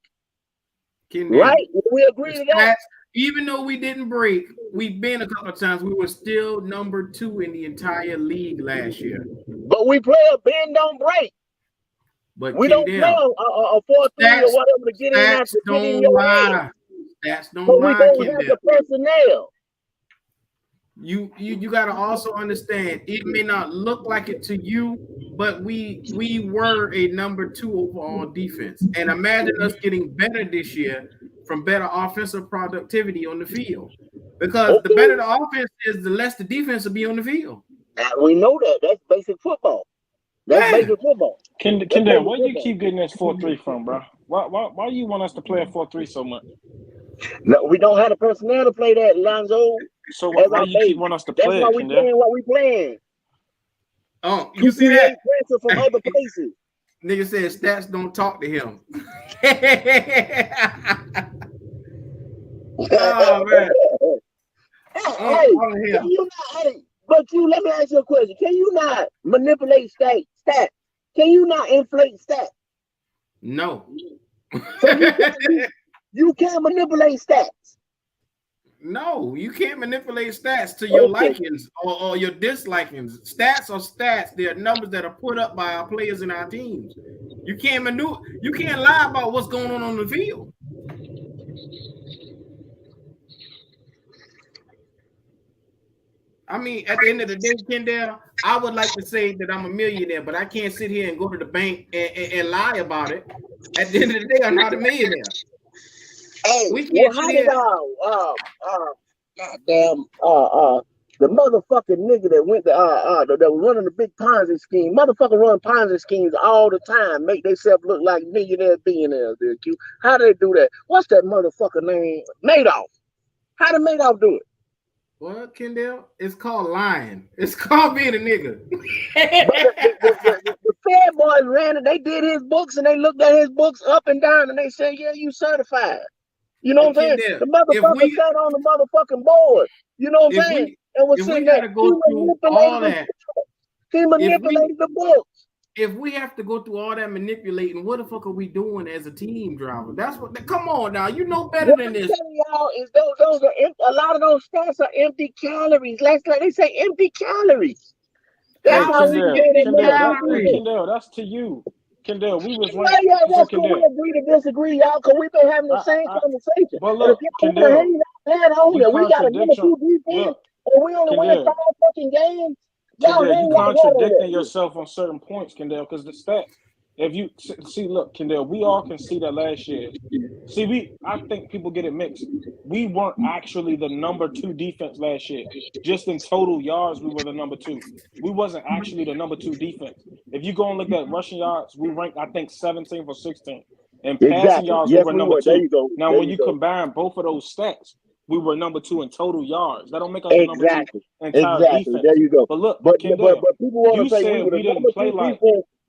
Right? We agree to that. Even though we didn't break, we've been a couple of times. We were still number 2 in the entire league last year. But we play a bend don't break. But we don't play a 4-3 or whatever to get in there to get in your head. Stats don't but lie. We don't have the personnel. You got to also understand, it may not look like it to you, but we were a number 2 overall defense. And imagine us getting better this year from better offensive productivity on the field. Because the better the offense is, the less the defense will be on the field. We know that. That's basic football. That's basic football. Kendall, where do you keep getting this 4-3 from, bro? Why you want us to play a 4-3 so much? No, we don't have the personnel to play that, Lonzo. So why do you keep wanting us to play That's why we playing what we playing. Oh, you see that? Pressure from other places. Nigga said stats don't talk to him. Oh man. But let me ask you a question. Can you not manipulate stats? Can you not inflate stats? No. So you can't manipulate stats. No, you can't manipulate stats to your likings or your dislikings. Stats are stats. They are numbers that are put up by our players and our teams. You can't lie about what's going on the field. I mean, at the end of the day, Kendall, I would like to say that I'm a millionaire, but I can't sit here and go to the bank and lie about it. At the end of the day, I'm not a millionaire. Hey, the motherfucking nigga that went to that was running the big Ponzi scheme. Motherfucker run Ponzi schemes all the time, make themselves look like millionaires, billionaires. How they do that? What's that motherfucker name? Madoff. How did Madoff do it? What, Kendall? It's called lying. It's called being a nigga. the Fed boys ran it. They did his books and they looked at his books up and down and they said, "Yeah, you certified." You know what I'm saying? Kendall, The motherfucker sat on the motherfucking board. You know what I'm saying? And was sitting there. Gotta go through all that, he manipulated the books. If we have to go through all that manipulating, what the fuck are we doing as a team, driver? That's what. Come on now, you know better than this. What I'm telling y'all is those are a lot of those stats are empty calories. Like they say, empty calories. That's how we get it. Kendall, that's to you. Kendall, we was right. That's cool. We agree to disagree, y'all, because we've been having the same conversation. But look, Kendall, we got a number 2 defense, and we only win 5 fucking games. Kendall, you contradicting yourself on certain points, Kendall, because the stats. If you see, look, Kendall, we all can see that last year. See, I think people get it mixed. We weren't actually the number 2 defense last year. Just in total yards, we were the number 2. We wasn't actually the number 2 defense. If you go and look at rushing yards, we ranked, I think, 17th or 16th. And passing yards, we were number 2. Now, when you combine both of those stats, we were number 2 in total yards. That don't make us number 2 entire defense. There you go. But look, but Kendall, people want to say we didn't play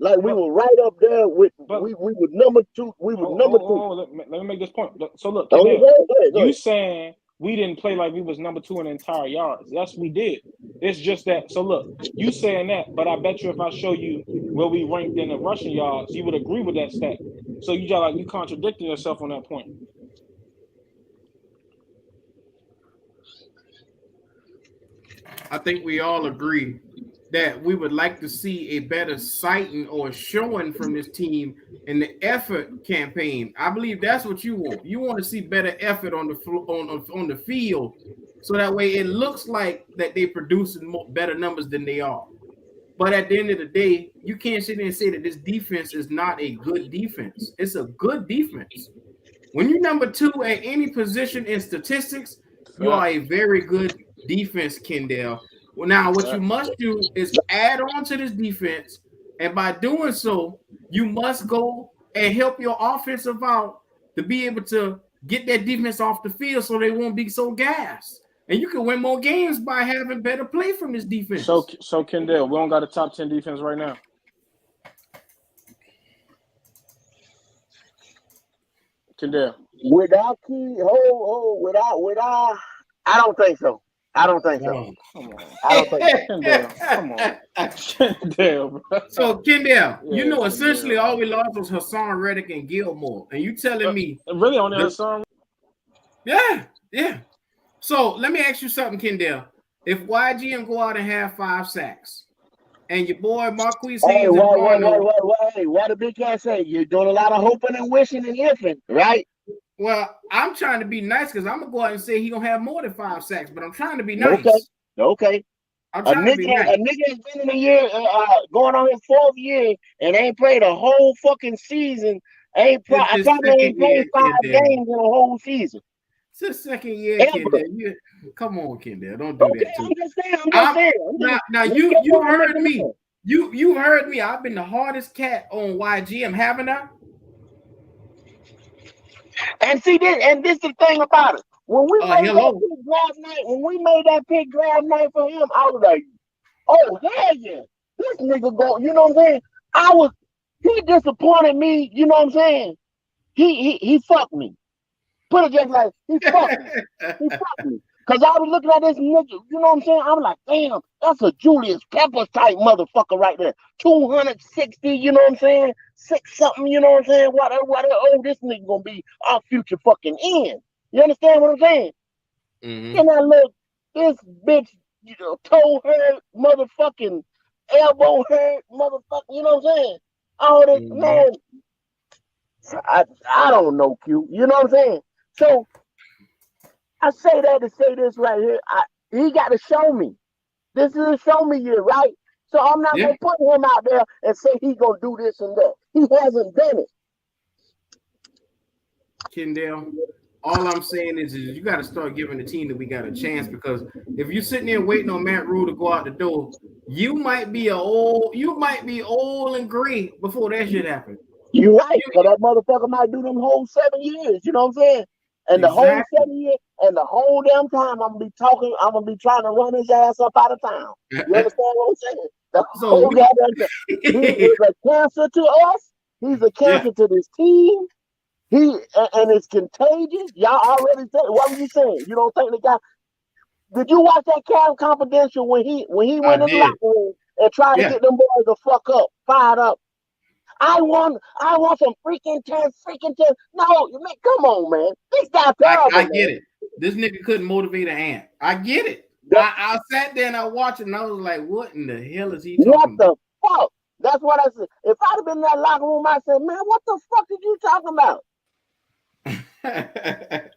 like we were right up there with we were number 2. We were number 2. Let me make this point. So look, you saying we didn't play like we was number 2 in entire yards. Yes, we did. It's just that. So look, you saying that, but I bet you if I show you where we ranked in the rushing yards, you would agree with that stat. So you contradicting yourself on that point. I think we all agree that we would like to see a better sighting or showing from this team in the effort campaign. I believe that's what you want. You want to see better effort on the field, so that way it looks like that they're producing better numbers than they are. But at the end of the day, you can't sit there and say that this defense is not a good defense. It's a good defense. When you're number 2 at any position in statistics, you are a very good defense, Kendall. Well, now what you must do is add on to this defense, and by doing so, you must go and help your offensive out to be able to get that defense off the field so they won't be so gassed. And you can win more games by having better play from this defense. So Kendall, we don't got a top 10 defense right now. Kendall. Without I don't think so. I don't think so. Come on. Kendall, bro. So, Kendall, essentially all we lost was Hassan Reddick and Gilmore. And you telling me. Really on the Hassan? Yeah. So, let me ask you something, Kendall. If YGM go out and have 5 sacks, and your boy Marquise Haynes what the big cat say? You're doing a lot of hoping and wishing and ifing, right? Well, I'm trying to be nice because I'm gonna go out and say he gonna have more than 5 sacks, but I'm trying to be nice. Okay. I'm trying to be nice. A nigga has been in a year, going on his 4th year, and ain't played a whole fucking season. I probably ain't played 5 games in a whole season. It's the 2nd year, Kendall. Come on, Kendall. Don't do that too. I'm just saying. Now you heard me. You heard me. I've been the hardest cat on YGM, haven't I? And see this, and this is the thing about it. When we made that pick draft night for him, I was like, oh hell yeah, this nigga go. You know what I'm saying? He disappointed me. You know what I'm saying? He fucked me. Put it just like he fucked me. He fucked me. Cause I was looking at this nigga. You know what I'm saying? I'm like, damn, that's a Julius Peppers type motherfucker right there. 260. You know what I'm saying? 6 something. You know what I'm saying? What? Oh, this nigga gonna be our future fucking end. You understand what I'm saying? Mm-hmm. And I look, this bitch, toe hurt, motherfucking elbow hurt, motherfucker. You know what I'm saying? All this, man. I don't know, Q. You know what I'm saying? So I say that to say this right here. He got to show me. This is a show me year, right? So I'm not gonna put him out there and say he's gonna do this and that. He hasn't done it. Kendall, all I'm saying is you got to start giving the team that we got a chance, because if you're sitting there waiting on Matt Rule to go out the door, you might be old and gray before that shit happens. You're right, because that motherfucker might do them whole 7 years. You know what I'm saying? And the whole 7 years, and the whole damn time, I'm gonna be trying to run his ass up out of town. You understand what I'm saying? He is a cancer to us. He's a cancer to this team. And it's contagious. Y'all already said. What were you saying? You don't think the guy? Did you watch that Cam Confidential when he I went in the locker did. room and tried to Yeah, get them boys to fuck up, fired up? I want some freaking 10, freaking 10. No, man, come on, man. This guy terrible, I man. get it. This nigga couldn't motivate an ant. I get it. I sat there and I watched it and I was like, what in the hell is he What talking the fuck? That's what I said. If I'd have been in that locker room, I said, man, what the fuck did you talking about? about?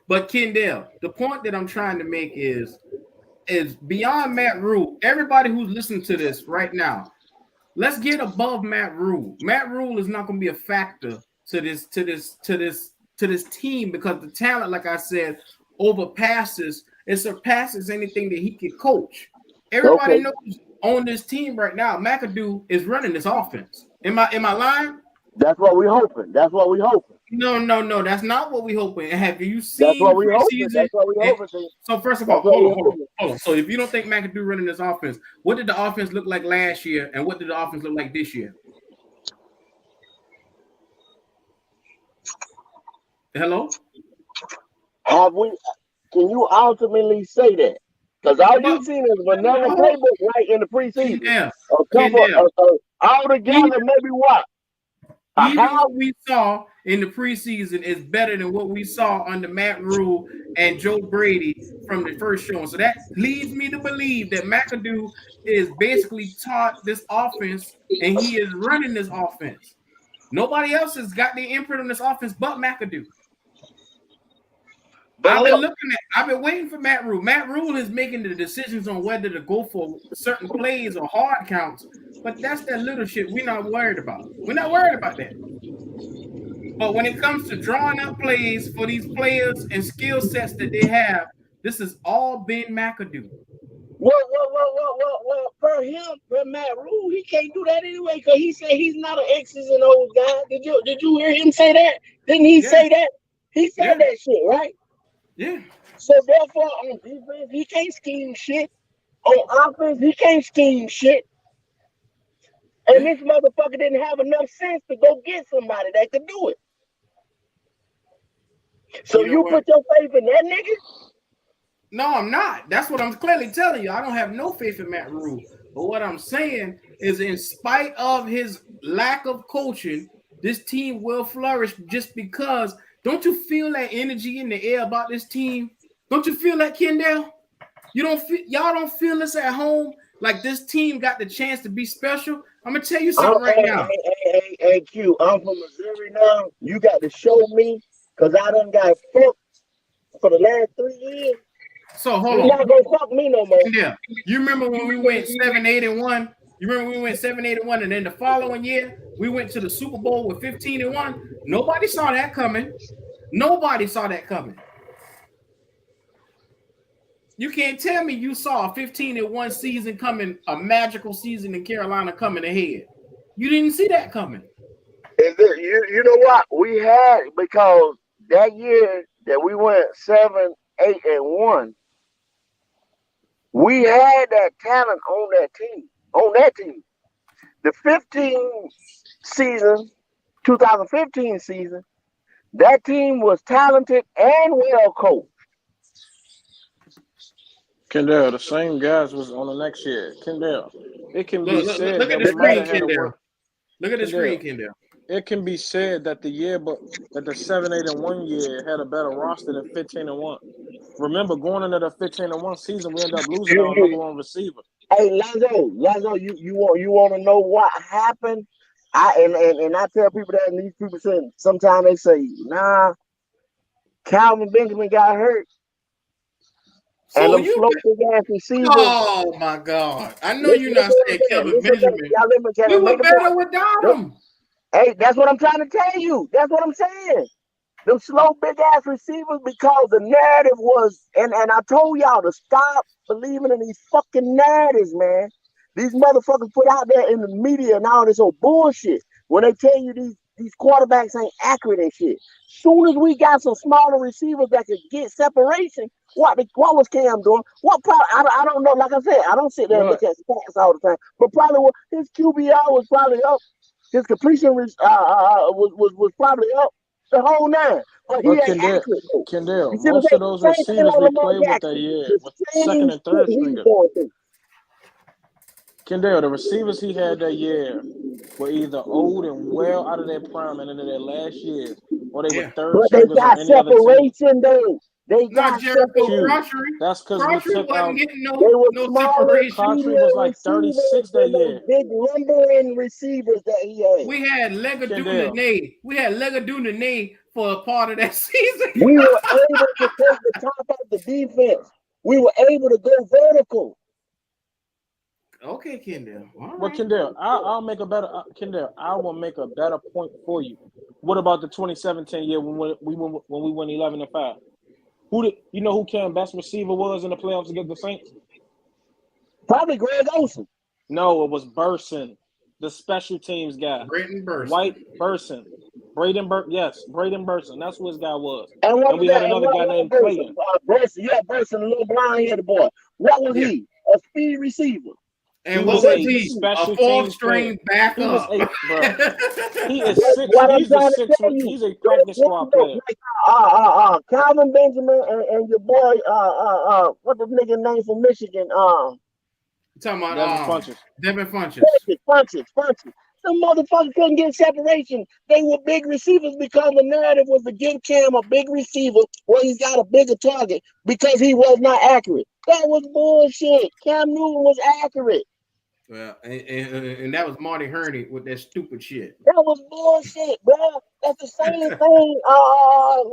But Kendall, the point that I'm trying to make is beyond Matt Rule. Everybody who's listening to this right now, let's get above Matt Rule. Matt Rule is not going to be a factor to this team because the talent, like I said, overpasses. It surpasses anything that he could coach. Everybody knows on this team right now, McAdoo is running this offense. Am I lying? That's what we hoping. That's what we hoping. No. That's not what we hoping. Have you That's seen what we hoping. preseason? That's what we hoping. So first of That's all, what we hold on. So if you don't think McAdoo running this offense, what did the offense look like last year, and what did the offense look like this year? Hello? Have we? Can you ultimately say that? Because all you've seen is vanilla playbook right in the preseason. Yeah. A couple all together, maybe what? Even what we saw in the preseason is better than what we saw under Matt Rule and Joe Brady from the first show. So that leads me to believe that McAdoo is basically taught this offense and he is running this offense. Nobody else has got their imprint on this offense but McAdoo. I've been waiting for Matt Rule. Matt Rule is making the decisions on whether to go for certain plays or hard counts, but that's that little shit we're not worried about. We're not worried about that. But when it comes to drawing up plays for these players and skill sets that they have, this has all been McAdoo. Well, for him, for Matt Rule, he can't do that anyway because he said he's not an X's and O's guy. Did you hear him say that? Didn't he say that? He said that shit, right? Yeah. So therefore, on defense, he can't scheme shit. On offense, he can't scheme shit. And this motherfucker didn't have enough sense to go get somebody that could do it. So you put your faith in that nigga? No, I'm not. That's what I'm clearly telling you. I don't have no faith in Matt Rule. But what I'm saying is, in spite of his lack of coaching, this team will flourish just because. Don't you feel that energy in the air about this team? Don't you feel that, Kendall? Y'all don't feel this at home? Like this team got the chance to be special? I'm gonna tell you something right now. Hey, Q, I'm from Missouri now. You got to show me because I done got fucked for the last 3 years. So hold on. You're not gonna fuck me no more. Yeah. You remember when we went 7-8-1? You remember we went 7-8-1, and then the following year we went to the Super Bowl with 15-1. Nobody saw that coming. Nobody saw that coming. You can't tell me you saw a 15-1 season coming, a magical season in Carolina coming ahead. You didn't see that coming. You know what we had, because that year that we went 7-8-1, we had that talent on that team. The 2015 season, that team was talented and well coached. Kendall, the same guys was on the next year. Kendall, it can be said look at that the we might screen, have had a Kendall. Look at the screen, Kendall. It can be said that the 7-8-1 year had a better roster than 15-1. Remember, going into the 15-1 season, we ended up losing our number one receiver. Hey, Lazo, you want to know what happened? I tell people that, and these people say sometimes they say, nah, Calvin Benjamin got hurt. So and them slow ass receivers. Oh my God! I know you're not saying Calvin Benjamin. We were better without him. Hey, that's what I'm trying to tell you. That's what I'm saying. Them slow big ass receivers, because the narrative was, and I told y'all to stop believing in these fucking narratives, man. These motherfuckers put out there in the media and all this old bullshit when they tell you these quarterbacks ain't accurate and shit. Soon as we got some smaller receivers that could get separation, what was Cam doing? What probably, I don't know. Like I said, I don't sit there and look at stats all the time. But probably his QBR was probably up. His completion was probably up. the whole nine. But he But ain't accurate though. Kendall, You see what most I'm of those saying? Same thing receivers like we Lamar played with that Jackson. year The with same second and third shit he's stringer. going through. Kendall, the receivers he had that year were either old and well out of their prime and into their last years, or they were Yeah. third But they stringers on got any other team. separation though. They Not got Jericho separation. Q. Crosby. That's because we Crosby took wasn't out getting They were no smaller, separation. Crabtree medium was like receivers 36 that than those year. big lumbering receivers that he had. We had Legadoo Kendall. Nene. We had Legadoo Nene for a part of that season. We were able to take the top off the defense. We were able to go vertical. Okay, Kendall. All Well, right. Kendall, I'll make a better Kendall. I will make a better point for you. What about the 2017 year when we won 11-5? You know who Cam's best receiver was in the playoffs against the Saints? Probably Greg Olsen. No, it was Burson, the special teams guy. Brenton Burson. White Burson. Braden Burson. That's who his guy was. And what And we was had that? another guy named Clayton. Burson. Yeah, Burson, the little blonde-headed boy. What was Yeah. he? A speed receiver. And He what was was a he? special A fourth teams string player. He was backup. He is But six. what I'm He's the trying to six. tell you, He's a practice squad player. like Calvin Benjamin and your boy, what the nigga name from Michigan? Talking about Devin Funchess. Devin Funchess. Funchess. Some motherfuckers couldn't get separation. They were big receivers because the narrative was to give Cam a big receiver where he's got a bigger target because he was not accurate. That was bullshit. Cam Newton was accurate. Well, and that was Marty Herney with that stupid shit. That was bullshit, bro. That's the same thing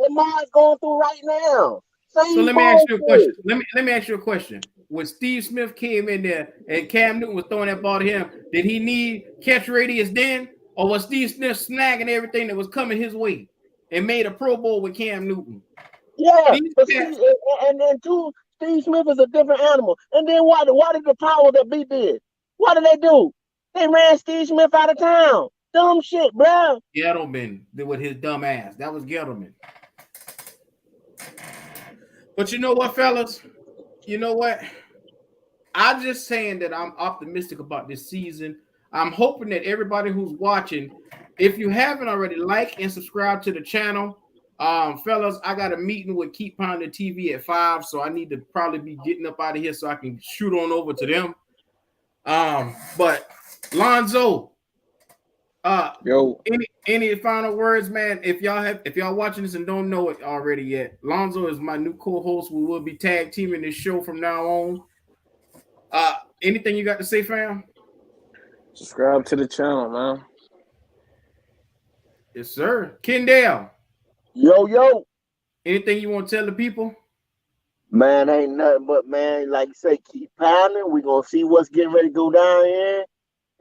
Lamar's going through right now. So let me ask you a question. Let me ask you a question. When Steve Smith came in there and Cam Newton was throwing that ball to him, did he need catch radius then? Or was Steve Smith snagging everything that was coming his way and made a Pro Bowl with Cam Newton? Yeah, but and then too, Steve Smith is a different animal. And then why did the power that be did? What did they do? They ran Steve Smith out of town. Dumb shit, bro. Gettleman with his dumb ass. That was Gettleman. But you know what, fellas? You know what? I'm just saying that I'm optimistic about this season. I'm hoping that everybody who's watching, if you haven't already, like and subscribe to the channel. Fellas, I got a meeting with Keep Pounding TV at 5, so I need to probably be getting up out of here so I can shoot on over to them. But Lonzo, any final words, man? If y'all watching this and don't know it already yet, Lonzo is my new co-host. We will be tag teaming this show from now on. Anything you got to say, fam? Subscribe to the channel, man. Yes, sir. Kendall. Yo. Anything you want to tell the people? Man, ain't nothing but, man, like you say, keep pounding. We're going to see what's getting ready to go down here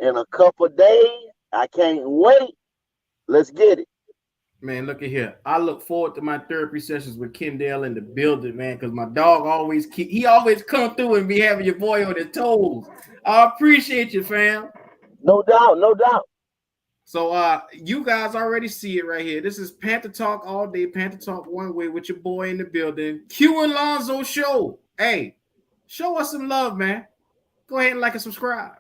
in a couple of days. I can't wait. Let's get it. Man, look at here. I look forward to my therapy sessions with Kendall in the building, man, because my dog always come through and be having your boy on his toes. I appreciate you, fam. No doubt. So you guys already see it right here. This is Panther Talk all day, Panther Talk one way with your boy in the building. Q and Lonzo show. Hey, show us some love, man. Go ahead and like and subscribe.